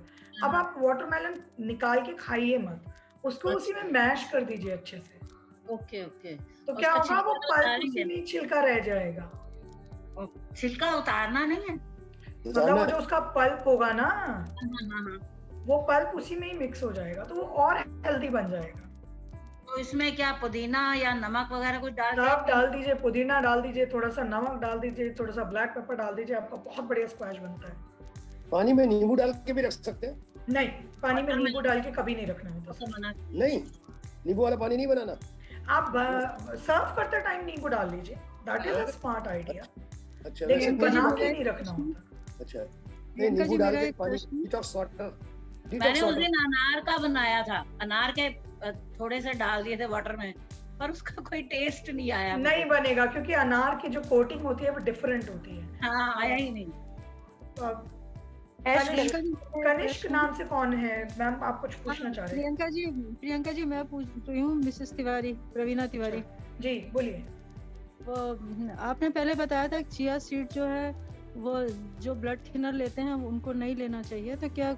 Speaker 1: अब आप वाटरमेलन निकाल के खाइए मत, उसको उसी में मैश कर दीजिए अच्छे से।
Speaker 3: Okay okay.
Speaker 1: तो क्या
Speaker 3: उसका
Speaker 1: होगा, वो
Speaker 3: छिलका
Speaker 1: पल्प
Speaker 3: उतारेंगे?
Speaker 1: उसी में ही छिलका रह जाएगा।
Speaker 3: छिलका उतारना नहीं है?
Speaker 1: मतलब वो जो उसका पल्प होगा ना,
Speaker 3: हाँ।
Speaker 1: वो पल्प उसी में ही मिक्स हो जाएगा, तो वो और हेल्दी बन जाएगा।
Speaker 3: तो इसमें क्या पुदीना या नमक वगैरह कुछ डाल
Speaker 1: आप
Speaker 3: के?
Speaker 1: डाल दीजिए, पुदीना डाल दीजिए, थोड़ा सा नमक डाल दीजिए, थोड़ा सा ब्लैक पेपर डाल दीजिए, आपका बहुत बढ़िया स्क्वैश बनता है।
Speaker 2: पानी में नींबू डाल के भी रख सकते हैं?
Speaker 1: नहीं, पानी में नींबू डाल के कभी नहीं रखना होता।
Speaker 3: तो मना
Speaker 2: नहीं, नींबू वाला पानी नहीं बनाना।
Speaker 1: आप सर्व करते टाइम नींबू डाल लीजिए, that is a smart idea,
Speaker 2: अच्छा,
Speaker 1: लेकिन
Speaker 2: वैसे
Speaker 1: बना
Speaker 4: मुझे-
Speaker 1: के नहीं रखना होता।
Speaker 2: अच्छा, नहीं
Speaker 4: प्रियंका
Speaker 2: नींबू
Speaker 4: जी,
Speaker 2: डाल
Speaker 4: मेरा
Speaker 2: के
Speaker 4: एक
Speaker 2: पानी,
Speaker 4: प्रश्न-
Speaker 2: डिटॉक्स वाटर,
Speaker 3: मैंने
Speaker 2: डिटॉक्स
Speaker 3: उस
Speaker 2: वाटर।
Speaker 3: दिन अनार का बनाया था, अनार के थोड़े से डाल दिए थे वाटर में, पर उसका कोई टेस्ट नहीं आया मुझे।
Speaker 1: नहीं बनेगा, क्योंकि अनार की जो कोटिंग होती है वो डिफरेंट होती है।
Speaker 3: हाँ, आया ही नहीं।
Speaker 4: प्रियंका जी,
Speaker 1: कनिष्क नाम से कौन है मैम, आप कुछ पूछना चाह रहे हैं?
Speaker 4: प्रियंका जी मैं पूछ रही हूँ, मिसेस तिवारी, प्रवीणा तिवारी।
Speaker 1: जी बोलिए।
Speaker 4: वो आपने पहले बताया था चिया सीड जो है वो जो ब्लड थिनर लेते हैं उनको नहीं लेना चाहिए, तो क्या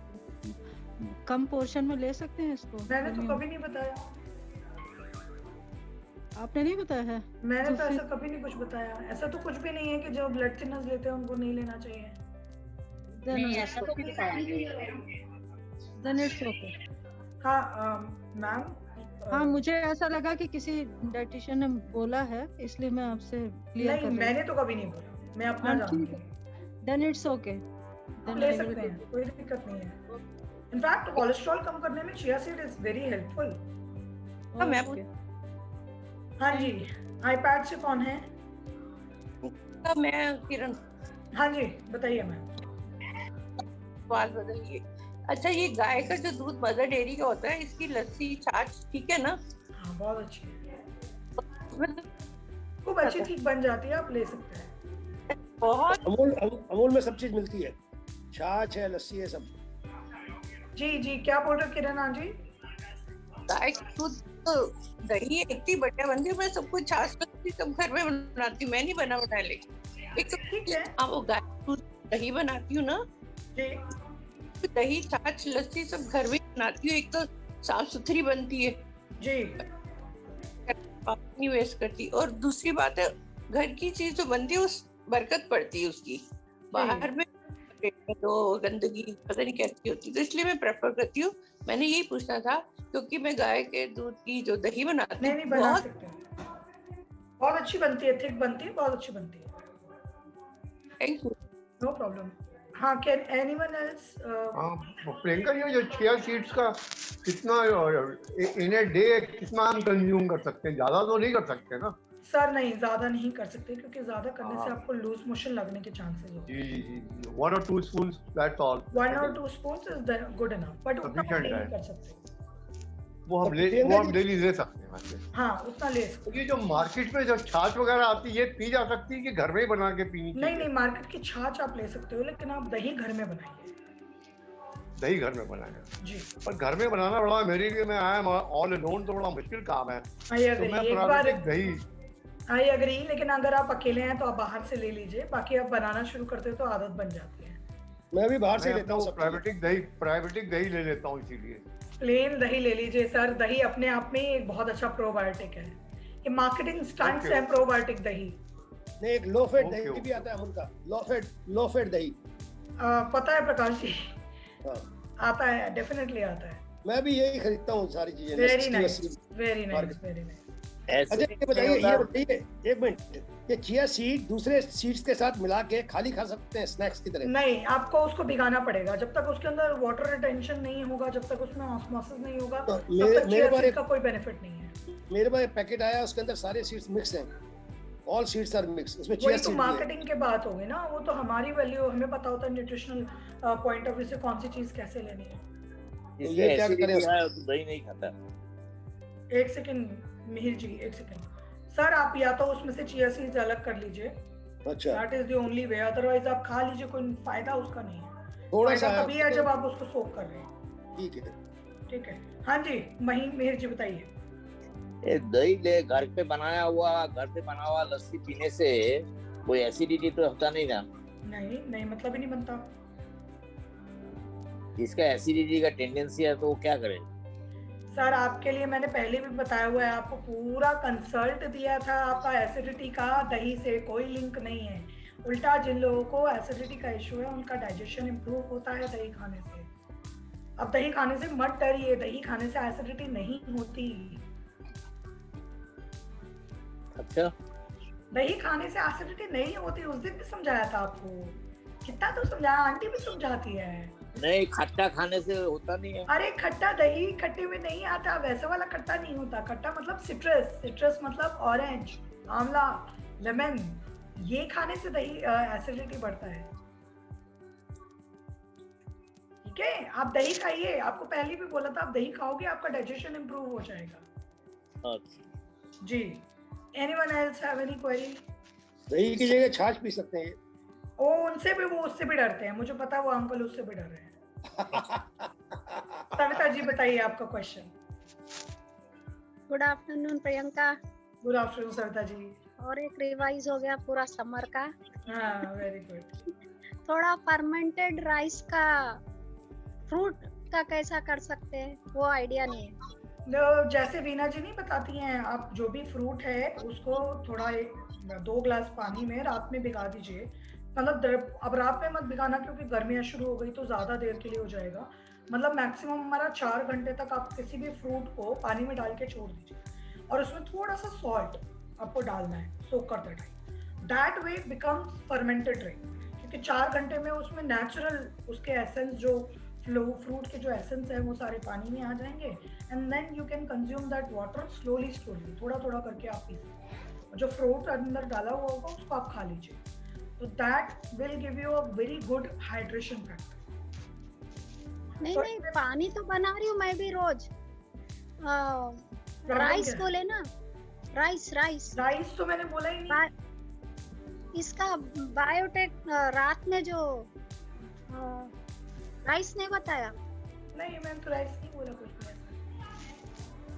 Speaker 4: कम पोर्शन में ले सकते हैं इसको?
Speaker 1: मैंने तो कभी नहीं बताया,
Speaker 4: आपने नहीं बताया है?
Speaker 1: मैंने
Speaker 4: तो
Speaker 1: तो
Speaker 4: फिर-
Speaker 1: ऐसा कभी नहीं कुछ बताया। ऐसा तो कुछ भी नहीं है कि जो ब्लड थिनर्स लेते हैं उनको नहीं लेना चाहिए।
Speaker 3: नहीं, ऐसा तो कुछ बताया नहीं।
Speaker 4: Then it's okay।
Speaker 1: हाँ मैम,
Speaker 4: हाँ, मुझे ऐसा लगा कि किसी डाइटिशियन ने बोला है, इसलिए मैं आपसे क्लियर कर
Speaker 1: नहीं,
Speaker 4: रही
Speaker 1: मैंने तो कभी नहीं बोला, मैं अपना
Speaker 4: हाँ,
Speaker 1: जानती
Speaker 4: ठीक
Speaker 1: हूँ।
Speaker 4: Then it's okay.
Speaker 1: आप ले सकते हैं, कोई दिक्कत नहीं है। इनफैक्ट कोलेस्ट्रॉल कम करने में chia seed is very helpful.
Speaker 5: मैं
Speaker 1: हाँ जी, आईपैड से कौन है?
Speaker 5: मैं किरण,
Speaker 1: हाँ जी बताइए मैम।
Speaker 5: सवाल बदलिए। अच्छा, ये गाय का जो दूध मदर डेयरी का होता है, इसकी लस्सी छाछ ठीक है ना?
Speaker 1: हाँ बहुत अच्छी है,
Speaker 5: मतलब
Speaker 1: खूब अच्छी ठीक बन जाती है, आप ले सकते हैं।
Speaker 5: बहुत
Speaker 2: अमूल में सब चीज मिलती है, छाछ है, लस्सी है, सब।
Speaker 1: जी जी, क्या बोल रहे हो किरण? हाँ जी,
Speaker 5: गाय का दूध तो दही इतनी बढ़िया बनती है, मैं सब कुछ छाछ लस्सी सब घर में बनाती हूँ, मैं नहीं बना ले। एक तो
Speaker 1: ठीक है।
Speaker 5: हाँ, वो गाय का दूध दही बनाती हूँ ना,
Speaker 1: जी
Speaker 5: दही छाछ लस्सी सब घर में बनाती हूँ। एक तो साफ सुथरी बनती है,
Speaker 1: जी
Speaker 5: पानी वेस्ट करती, और दूसरी बात है घर की चीज जो बनती है उस बरकत पड़ती है उसकी। बाहर में तो गंदगी पता नहीं कैसी होती, तो इसलिए मैं प्रेफर करती हूँ। मैंने यही पूछना था, क्योंकि मैं गाय के दूध की जो दही बनाती
Speaker 1: नहीं
Speaker 5: हूँ
Speaker 1: नहीं बना
Speaker 5: बहुत
Speaker 1: सकते हैं, बहुत अच्छी बनती है, थिक बनती है, बहुत अच्छी बनती है,
Speaker 5: थैंक यू।
Speaker 1: No problem. हाँ, कैन एनीवन एल्स?
Speaker 6: प्रियंका, ये जो चिया सीड्स का कितना इन ए डे कितना हम कंज्यूम कर सकते हैं? ज्यादा तो नहीं कर सकते ना?
Speaker 1: सर नहीं, ज्यादा नहीं कर सकते, क्योंकि ज्यादा करने से आपको लूज मोशन लगने के चांसेस होते हैं।
Speaker 6: जी, 1 or 2 spoons, that's all.
Speaker 1: 1 or 2 spoons is good enough, but उतना
Speaker 6: Sufficient
Speaker 1: नहीं
Speaker 6: है।
Speaker 1: कर सकते।
Speaker 6: वो हम डेली ले सकते हैं वैसे।
Speaker 1: हाँ, उतना ले सकते।
Speaker 6: तो ये जो मार्केट में जो छाछ वगैरह आती है, ये पी जा सकती है कि घर में ही बना के पीनी चाहिए?
Speaker 1: नहीं नहीं, मार्केट की छाछ आप ले सकते हो, लेकिन आप दही घर में बनाइए।
Speaker 6: दही घर में बनाएगा,
Speaker 1: जी,
Speaker 6: पर घर में बनाना बड़ा मेरे लिए, मैं आई एम ऑल अलोन, तो बड़ा मुश्किल काम है।
Speaker 1: आई
Speaker 6: तो
Speaker 1: एग्री।
Speaker 6: मैं
Speaker 1: एक बार
Speaker 6: प्राकृतिक दही,
Speaker 1: आई एग्री, लेकिन अगर आप अकेले हैं तो आप बाहर से ले लीजिए, बाकी आप बनाना शुरू करते हो तो आदत बन जाती है।
Speaker 2: मैं भी बाहर से
Speaker 6: मैं
Speaker 2: लेता हूँ
Speaker 6: अपना
Speaker 2: सब।
Speaker 6: प्राकृतिक दही ले लेता हूँ, इसीलिए।
Speaker 1: प्लेन दही ले लीजिए सर, दही अपने आप में एक बहुत अच्छा प्रोबायोटिक है। ये मार्केटिंग स्टंट्स
Speaker 6: Okay.
Speaker 1: है प्रोबायोटिक दही।
Speaker 2: नहीं, एक लो फैट
Speaker 6: Okay,
Speaker 2: दही
Speaker 6: okay.
Speaker 2: भी आता है अमूल का, लो फैट दही।
Speaker 1: पता है प्रकाश जी,
Speaker 2: हाँ,
Speaker 1: आता है, डेफिनेटली आता है।
Speaker 2: मैं भी यही खरीदता हूँ सारी चीजें।
Speaker 1: वेरी
Speaker 2: लस्सी,
Speaker 1: नाइस,
Speaker 2: वस्सी।
Speaker 1: Very nice, very nice.
Speaker 2: अच्छा, ये बताइए, एक मिनट, ये चिया सीड दूसरे सीड्स के साथ मिला के खाली खा सकते हैं स्नैक्स की तरह?
Speaker 1: नहीं, आपको उसको भिगाना पड़ेगा। जब तक उसके अंदर वाटर रिटेंशन नहीं होगा, जब तक उसमें ऑस्मोसिस नहीं होगा,
Speaker 2: तो
Speaker 1: तब
Speaker 2: मेरे
Speaker 1: तक चिया
Speaker 2: पास
Speaker 1: सीड का कोई बेनिफिट नहीं है।
Speaker 2: मेरे पास एक पैकेट आया, उसके अंदर सारे सीड्स मिक्स हैं, ऑल सीड्स आर मिक्स, उसमें चिया
Speaker 1: वही तो
Speaker 2: सीड भी है।
Speaker 1: मार्केटिंग के बात होगी ना, वो तो हमारी वैल्यू, हमें पता होता है न्यूट्रिशनल पॉइंट ऑफ व्यू से कौन सी चीज कैसे लेनी है।
Speaker 2: तो ये क्या करें उसको?
Speaker 7: तो दही नहीं खाता।
Speaker 1: एक सेकंड मिहिर जी, एक सेकंड सर, आप या तो उसमें से चिया सीड्स अलग कर लीजिए,
Speaker 2: अच्छा,
Speaker 1: that is the only way, otherwise आप खा लीजिए, कोई फायदा उसका नहीं है।
Speaker 2: थोड़ा
Speaker 1: फायदा
Speaker 2: सा
Speaker 1: तभी है जब आप उसको सोक कर रहे हैं।
Speaker 2: ठीक है।
Speaker 1: ठीक है, हाँ जी मिहिर जी बताइए।
Speaker 7: ये दही ले घर पे बनाया हुआ लस्सी पीने से कोई एसिडिटी तो होता नहीं ना?
Speaker 1: नहीं नहीं, मतलब ही नहीं बनता।
Speaker 7: इसका एसिडिटी का टेंडेंसी है तो वो क्या करे?
Speaker 1: सर आपके लिए मैंने पहले भी बताया हुआ है, आपको पूरा कंसल्ट दिया था। आपका एसिडिटी का दही से कोई लिंक नहीं है। उल्टा जिन लोगों को एसिडिटी का इशू है उनका डाइजेशन इम्प्रूव होता है दही खाने से। अब दही खाने से मत डरिए, दही खाने से एसिडिटी नहीं होती।
Speaker 7: अच्छा,
Speaker 1: दही खाने से एसिडिटी नहीं होती, उस दिन भी समझाया था आपको। कितना तो समझाया, आंटी भी समझाती है।
Speaker 7: नहीं, खट्टा खाने से होता नहीं है।
Speaker 1: अरे खट्टा दही खट्टे में नहीं आता, वैसा वाला खट्टा नहीं होता। खट्टा मतलब सिट्रस, सिट्रस मतलब ऑरेंज, आंवला, लेमन, ये खाने से दही एसिडिटी बढ़ता है। ठीक है, आप दही खाइए, आपको पहले भी बोला था, आप दही खाओगे आपका डाइजेशन इंप्रूव हो जाएगा।
Speaker 7: अच्छा
Speaker 1: जी। Anyone else have any query?
Speaker 2: दही की जगह छाछ पी सकते हैं।
Speaker 1: ओ उनसे भी, वो उससे भी डरते हैं, मुझे पता है वो अंकल उससे भी डर रहे हैं। सविता जी बताइए आपका question.
Speaker 8: Good afternoon Priyanka.
Speaker 1: Good afternoon Savita ji.
Speaker 8: और एक रिवाइज हो गया पूरा समर का।
Speaker 1: हाँ वेरी गुड।
Speaker 8: थोड़ा फर्मेंटेड राइस का फ्रूट का कैसा कर सकते हैं, वो आइडिया नहीं है।
Speaker 1: जैसे वीना जी नहीं बताती हैं, आप जो भी फ्रूट है उसको थोड़ा 2 ग्लास पानी में रात में भिगा दीजिए। मतलब अब रात में मत भिगाना क्योंकि गर्मियाँ शुरू हो गई तो ज़्यादा देर के लिए हो जाएगा। मतलब मैक्सिमम हमारा 4 घंटे तक आप किसी भी फ्रूट को पानी में डाल के छोड़ दीजिए और उसमें थोड़ा सा सॉल्ट आपको डालना है, सोक करते time. That way becomes fermented drink, क्योंकि 4 घंटे में उसमें नेचुरल उसके एसेंस, जो फ्रूट के जो एसेंस है वो सारे पानी में आ जाएंगे। And then you can consume that water slowly slowly, थोड़ा थोड़ा करके आप पी सकते हैं। और जो फ्रूट अंदर डाला हुआ होगा उसको आप खा लीजिए, तो that will give you a very good hydration factor.
Speaker 8: नहीं, पानी तो बना रही हूँ मैं भी रोज। राइस बोले ना, राइस तो मैंने बोला ही नहीं। इसका बायोटेक रात में जो राइस नहीं बताया।
Speaker 1: नहीं मैंने तो राइस नहीं बोला कुछ भी।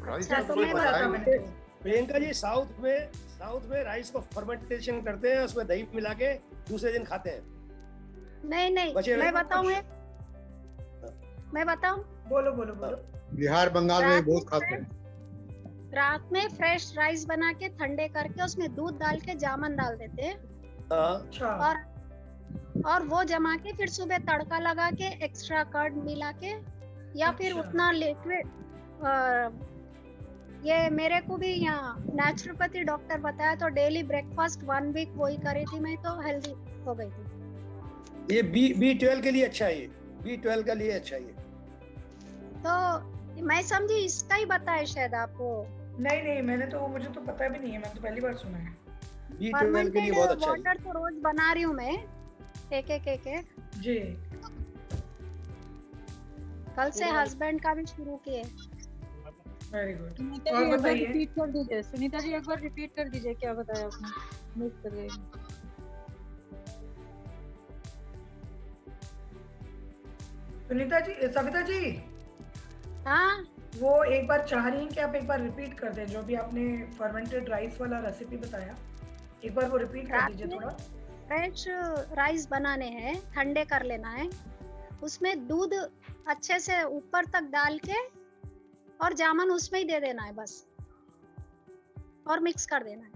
Speaker 6: राइस
Speaker 8: अच्छा,
Speaker 6: तो
Speaker 8: तो मैं
Speaker 6: बताया ही नहीं।
Speaker 2: प्रियंका जी साउथ में राइस को फर्मेंटेशन करते हैं, उसमें दही मिला के दूसरे दिन खाते हैं।
Speaker 8: नहीं मैं बताऊं, मैं बताऊं।
Speaker 1: बोलो।
Speaker 6: बिहार बंगाल में बहुत खाते हैं।
Speaker 8: रात में फ्रेश राइस बना के ठंडे करके उसमें दूध डाल के जामन डाल देते हैं।
Speaker 1: अच्छा।
Speaker 8: और वो जमा के फिर सुबह तड़का लगा के एक्स्ट्रा कर्ड मिला के, या फिर
Speaker 1: अच्छा।
Speaker 8: उतना लिक्विड। ये मेरे को भी यहाँ नेचुरोपैथी डॉक्टर बताया, तो डेली ब्रेकफास्ट 1 वीक वही करी थी मैं, तो हेल्दी हो गई थी।
Speaker 2: ये B12 के लिए अच्छा है, B12 के लिए अच्छा है।
Speaker 8: तो मैं समझी इसका ही बताया शायद आपको।
Speaker 1: नहीं मैंने तो, मुझे तो पता भी नहीं है, मैंने तो पहली बार सुना है।
Speaker 2: B12 के लिए बहुत अच्छा है।
Speaker 8: वाटर तो रोज बना रही हूँ मैं, एक
Speaker 1: जी।
Speaker 8: कल से हस्बैंड का भी शुरू किए।
Speaker 1: Very good.
Speaker 4: सुनीता
Speaker 1: और
Speaker 4: जी एक बार
Speaker 1: बताइए।
Speaker 4: रिपीट कर दीजिए, सुनीता जी एक बार रिपीट कर दीजिए क्या बताया आपने, मिस कर गई।
Speaker 1: सुनीता जी, सविता जी,
Speaker 8: हाँ
Speaker 1: वो एक बार चाह रही हैं कि आप एक बार रिपीट कर दें जो भी आपने फर्मेंटेड राइस वाला रेसिपी बताया, एक बार वो रिपीट कर
Speaker 8: रात
Speaker 1: दीजिए
Speaker 8: में
Speaker 1: थोड़ा।
Speaker 8: फ्रेश राइस बनाने हैं, ठंडे कर लेना है, उसमें दूध अच्छे से ऊपर तक डाल के और जामुन उसमें ही दे देना है बस, और मिक्स कर देना है।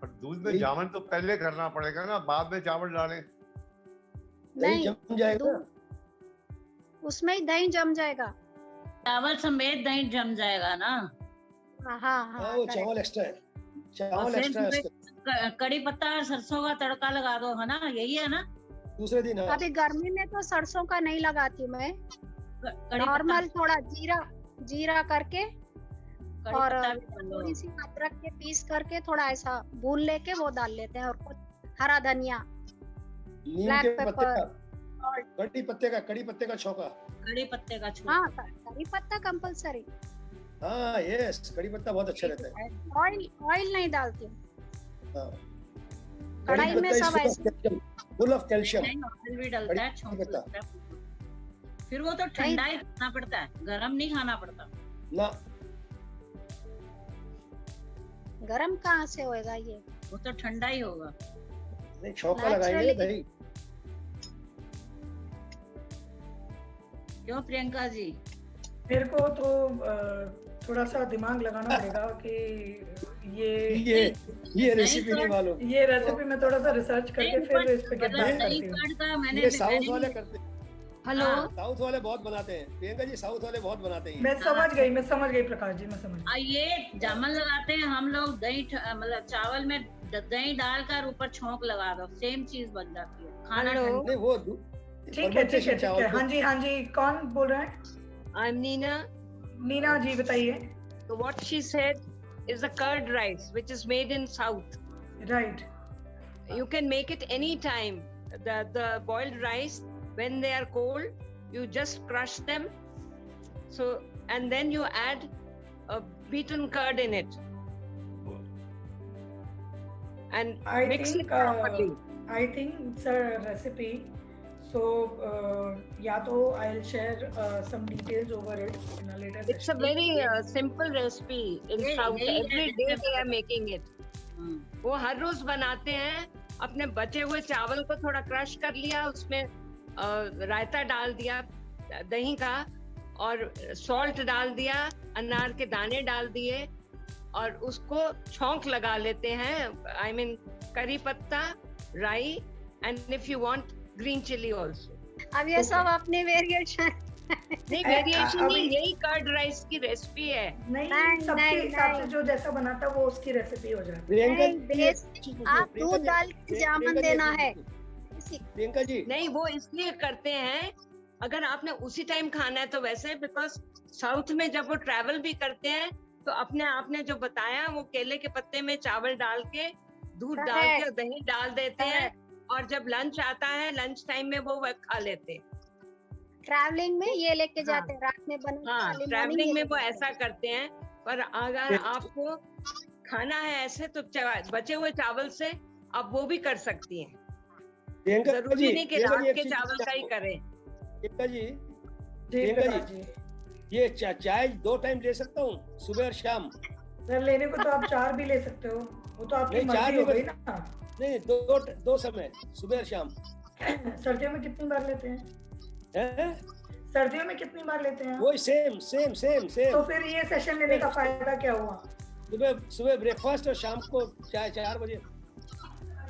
Speaker 6: पर दूध में जामुन तो पहले करना पड़ेगा ना, बाद में चावल डालें।
Speaker 2: दही जम जाएगा,
Speaker 8: उसमें ही दही जम जाएगा।
Speaker 3: चावल समेत दही जम जाएगा ना।
Speaker 8: हाँ
Speaker 2: वो
Speaker 8: correct।
Speaker 2: चावल एक्स्ट्रा है,
Speaker 3: और
Speaker 2: चावल
Speaker 3: फिर
Speaker 2: एक्स्ट्रा है।
Speaker 3: कड़ी पत्ता और सरसों का तड़का लगा दो, है ना, यही है ना।
Speaker 2: दूसरे दिन हाँ।
Speaker 8: अभी गर्मी में तो सरसों का नहीं लगाती हूँ मैं,
Speaker 3: कड़ी
Speaker 8: नॉर्मल थोड़ा जीरा करके और
Speaker 3: पत्ता भी डालो।
Speaker 8: थोड़ी सी अदरक के पीस करके थोड़ा ऐसा भून लेके वो डाल लेते हैं, और कुछ हरा धनिया,
Speaker 2: नीम
Speaker 8: ब्लैक
Speaker 2: के पत्ते
Speaker 8: पेपर,
Speaker 2: का, कड़ी पत्ते का छौंका।
Speaker 3: कड़ी पत्ते का छौंका।
Speaker 8: हाँ करी पत्ता कंपलसरी।
Speaker 2: हाँ यस, कड़ी पत्ता बहुत अच्छा रहता है।
Speaker 8: ऑयल नहीं डालती हूँ,
Speaker 2: हाँ।
Speaker 8: कढ़ाई में सब ऐसे
Speaker 2: फुल ऑफ कैल्शियम।
Speaker 3: नहीं, ऑयल भी डलता है,
Speaker 2: कड़ी
Speaker 3: छौंका
Speaker 2: पत्ता।
Speaker 3: लगता है। फिर वो तो ठंडा ही खाना पड़ता है, गरम नहीं खाना पड़ता।
Speaker 2: ना
Speaker 8: गरम कहाँ से होएगा ये,
Speaker 3: वो तो ठंडा ही होगा।
Speaker 2: नहीं, छौंका लगाएंगे
Speaker 8: Naturally-
Speaker 2: दही।
Speaker 3: क्यों प्रियंका जी?
Speaker 1: मेरे को तो थोड़ा सा दिमाग लगाना पड़ेगा कि
Speaker 2: ये रेसिपी नहीं मालूम।
Speaker 1: ये रेसिपी मैं थोड़ा सा रिसर्च करके फिर इस पे गेट बैक
Speaker 3: दही
Speaker 1: करती हूँ।
Speaker 3: कर्ड का मैंने
Speaker 2: ये साउथ वाले करते हैं,
Speaker 3: हेलो
Speaker 2: साउथ वाले बहुत बनाते हैं प्रियंका जी, साउथ वाले बहुत बनाते हैं।
Speaker 1: मैं समझ गई प्रकाश जी, मैं समझ गई।
Speaker 3: ये जामन लगाते हैं हम लोग, दही मतलब चावल में दही डालकर ऊपर छोंक लगा दो, सेम चीज बन जाती है खाना।
Speaker 2: नहीं वो
Speaker 1: ठीक है। हाँ जी, कौन बोल रहा है?
Speaker 9: I'm Nina.
Speaker 1: नीना जी बताइए।
Speaker 9: So what she said is the curd rice, which is made in South.
Speaker 1: Right.
Speaker 9: You can make it any time. The boiled rice, when they are cold, you just crush them. So and then you add a beaten curd in it, and mix it properly.
Speaker 1: I think it's a recipe. So या तो I'll share some details over it in a later
Speaker 9: It's a
Speaker 1: session.
Speaker 9: very simple recipe in South. Every day they are making it. वो हर रोज बनाते हैं। अपने बचे हुए चावल को थोड़ा क्रश कर लिया, उसमें रायता डाल दिया दही का, और सॉल्ट डाल दिया, अनार के दाने डाल दिए, और उसको छौंक लगा लेते हैं। I mean करी पत्ता, राई, and if you want green chili also.
Speaker 8: अब ये सब अपने वेरिएशन
Speaker 9: नहीं, वेरिएशन नहीं, यही कर्ड राइस की रेसिपी है।
Speaker 1: नहीं, सबके हिसाब से जो जैसा बनाता है वो उसकी रेसिपी हो जाती है।
Speaker 8: आप दूध डाल के जामन देना है।
Speaker 2: प्रियंका जी
Speaker 9: नहीं, वो इसलिए करते हैं, अगर आपने उसी टाइम खाना है तो वैसे, बिकॉज साउथ में जब वो ट्रैवल भी करते हैं तो अपने आपने जो बताया वो केले के पत्ते में चावल डाल के, दूध डाल के, दही डाल देते हैं, और जब लंच आता है, लंच टाइम में वो खा लेते हैं।
Speaker 8: ट्रैवलिंग में ये लेके जाते हैं, रात में बना।
Speaker 9: हाँ, ट्रैवलिंग में वो ऐसा करते हैं। पर अगर आपको खाना है ऐसे तो बचे हुए चावल से आप वो भी कर सकती हैं। जरूरी नहीं कि रात के चावल का ही करें।
Speaker 2: प्रियंका जी, ये चाय 2 टाइम ले सकता हूँ, सुबह और शाम?
Speaker 1: सर लेने को तो आप 4 भी ले सकते हो, वो तो आपकी मर्जी हो गई ना।
Speaker 2: नहीं, दो समय, सुबह और शाम।
Speaker 1: सर्दियों में कितनी बार लेते हैं? सर्दियों में कितनी बार लेते हैं?
Speaker 2: वही सेम।
Speaker 1: तो फिर ये सेशन लेने का फायदा क्या हुआ?
Speaker 2: सुबह ब्रेकफास्ट और शाम को चाय 4 बजे।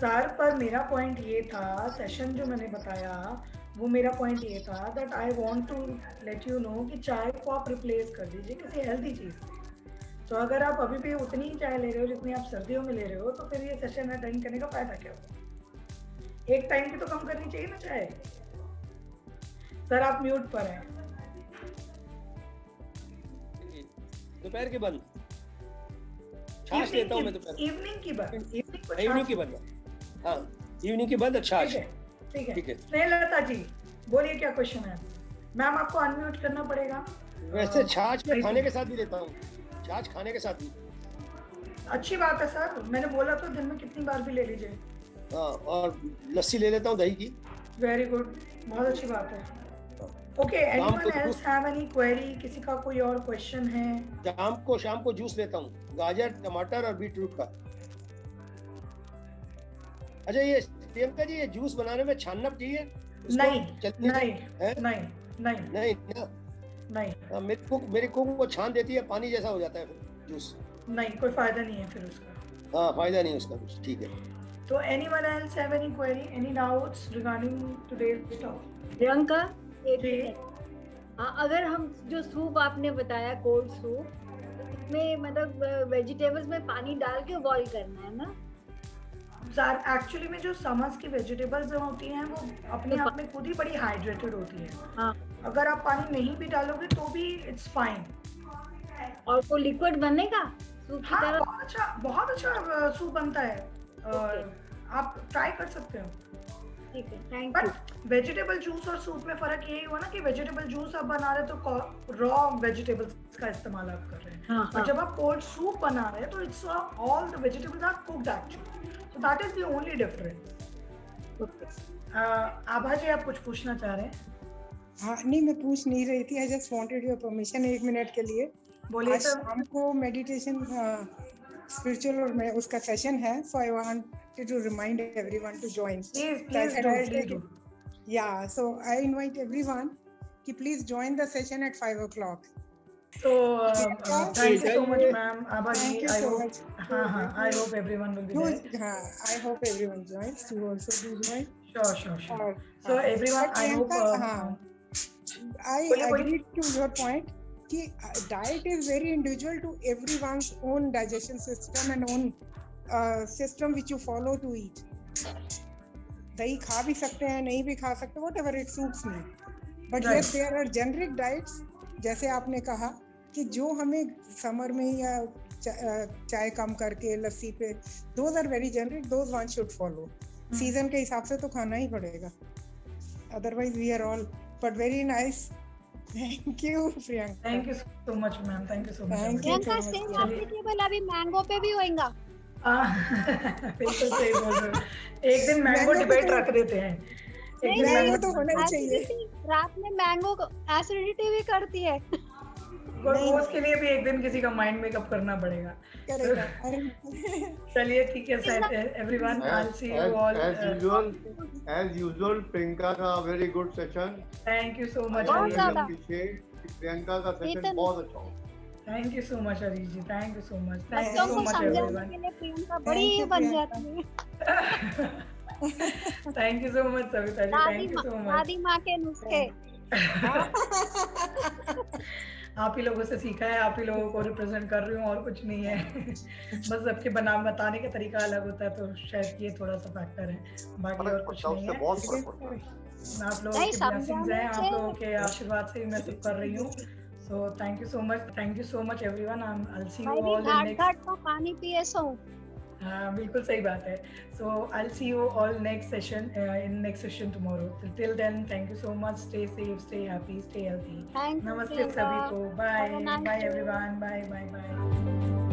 Speaker 1: सर पर मेरा पॉइंट ये था, सेशन जो मैंने बताया वो मेरा पॉइंट ये था that I want to let you know कि चाय को आप रिप्लेस कर दीजिए किसी हेल्दी चीज़ से। तो अगर आप अभी भी उतनी ही चाय ले रहे हो जितनी आप सर्दियों में ले रहे हो, तो फिर ये सेशन अटेंड करने का फायदा क्या होगा? एक टाइम की तो कम करनी चाहिए ना चाय। सर आप म्यूट पर हैं।
Speaker 2: दोपहर की बंद, छाछ लेता हूँ मैं दोपहर।
Speaker 1: इवनिंग की बंद,
Speaker 2: इवनिंग की बंद, हाँ इवनिंग की बंद, छाछ।
Speaker 1: ठीक है। स्नेहलता जी बोलिए, क्या क्वेश्चन है? मैम आपको अनम्यूट करना पड़ेगा।
Speaker 2: वैसे छाछ में खाने के साथ भी लेता हूँ, छाछ खाने के साथ भी।
Speaker 1: अच्छी बात है सर, मैंने बोला तो दिन में कितनी बार भी ले लीजिए।
Speaker 2: हाँ, और लस्सी ले लेता हूँ दही की।
Speaker 1: वेरी गुड, बहुत अच्छी बात है। Okay, anyone else have any query? किसी का कोई और क्वेश्चन है?
Speaker 2: शाम को जूस लेता हूँ, गाजर, टमाटर और बीटरूट का। अच्छा ये प्रियंका जी, ये जूस बनाने में छानना चाहिए? नहीं। मेरी कुक वो छान देती है, पानी जैसा हो जाता है फिर जूस। नहीं,
Speaker 1: कोई फायदा नहीं है फिर उसका।
Speaker 2: हाँ, फायदा नहीं है उसका कुछ। ठीक है।
Speaker 1: तो anyone else have any query, any doubts regarding today's topic?
Speaker 10: Priyanka, अगर हम जो सूप आपने बताया, कोल्ड सूप, इसमें मतलब वेजिटेबल्स में पानी डाल के बॉईल करना है ना?
Speaker 1: एक्चुअली में जो समर्स की वेजिटेबल्स होती हैं वो अपने आप में खुद ही बड़ी हाइड्रेटेड होती है।
Speaker 10: हाँ।
Speaker 1: अगर आप पानी नहीं भी डालोगे तो भी इट्स फाइन।
Speaker 10: और वो लिक्विड बनेगा सूप की तरह?
Speaker 1: बहुत अच्छा सूप बनता है। आप ट्राई कर सकते हो।
Speaker 10: ठीक है, थैंक यू।
Speaker 1: वेजिटेबल जूस और सूप में फर्क यही हुआ ना कि वेजिटेबल जूस आप बना रहे तो रॉ वेजिटेबल्स का इस्तेमाल आप कर रहे हैं। और जब आप कोल्ड सूप बना रहे हैं तो it's all the vegetables are cooked actually, so that is the only difference. Abha ji आप कुछ पूछना चाह रहे हैं?
Speaker 11: हाँ, नहीं मैं पूछ नहीं रही थी, I just wanted your permission 1 minute के लिए।
Speaker 1: बोलिए सर।
Speaker 11: शाम को मेडिटेशन स्पिरिचुअल और मैं उसका सेशन है, so I want to remind everyone to join.
Speaker 1: Please do.
Speaker 11: Yeah, so I invite everyone कि please join the session at 5 o'clock.
Speaker 1: So thank you so much, ma'am. Abha ji,
Speaker 11: Thank you
Speaker 1: I
Speaker 11: so
Speaker 1: hope,
Speaker 11: much.
Speaker 1: I hope everyone will be there.
Speaker 11: I hope everyone joins. You also do join.
Speaker 1: Sure. So everyone, I hope.
Speaker 11: I agree to your point कि diet is very individual to everyone's own digestion system and own system which you follow to eat. दही खा भी सकते हैं, नहीं भी खा सकते, whatever it suits me. But yes, there are generic diets, जैसे आपने कहा कि जो हमें समर में या चाय कम करके लस्सी पे, those are very generic, those one should follow. Season के हिसाब से तो खाना ही पड़ेगा. Otherwise we are all, but very nice. Thank you, Priyanka.
Speaker 1: Thank you so much, ma'am. Thank you so much.
Speaker 8: Priyanka same applicable अभी मैंगो पे भी होएगा.
Speaker 1: बिल्कुल सही बोल रहे हो. एक दिन मैंगो डिबेट रख देते हैं. एक दिन मैंगो
Speaker 11: तो होना ही चाहिए.
Speaker 8: रात में मैंगो एसिडिटी भी करती है.
Speaker 1: उसके लिए भी एक दिन किसी का माइंड मेकअप करना पड़ेगा. चलिए ठीक है sir. Everyone, I'll see you all
Speaker 6: as usual. Priyanka का very good session.
Speaker 1: Thank you so much.
Speaker 6: Priyanka का सेशन बहुत अच्छा हो.
Speaker 1: Thank you so much, Harish ji. Thank you so much.
Speaker 8: बच्चों को समझाने के लिए प्रियंका बड़ी बन जाती है.
Speaker 1: Thank you so much, Savita ji. Thank you so much.
Speaker 8: दादी माँ के नुस्खे.
Speaker 1: आप ही लोगों से सीखा है, आप ही लोगों को रिप्रेजेंट कर रही हूँ, और कुछ नहीं है. बस सबके बताने का तरीका अलग होता है, तो शायद ये थोड़ा सा फैक्टर है, बाकी और कुछ नहीं है. आप लोगों के ब्लेसिंग्स हैं, आप लोगों के आशीर्वाद से ही मैं सब कर रही हूँ. So thank you so much everyone. I'll see you all in next.
Speaker 8: घाट का पानी पिए सो.
Speaker 1: हाँ, बिल्कुल सही बात है. So I'll see you all next session in next session tomorrow. Till then, thank you so much. Stay safe, stay happy, stay healthy.
Speaker 8: Thank you.
Speaker 1: Namaste सभी को. Bye everyone. Bye.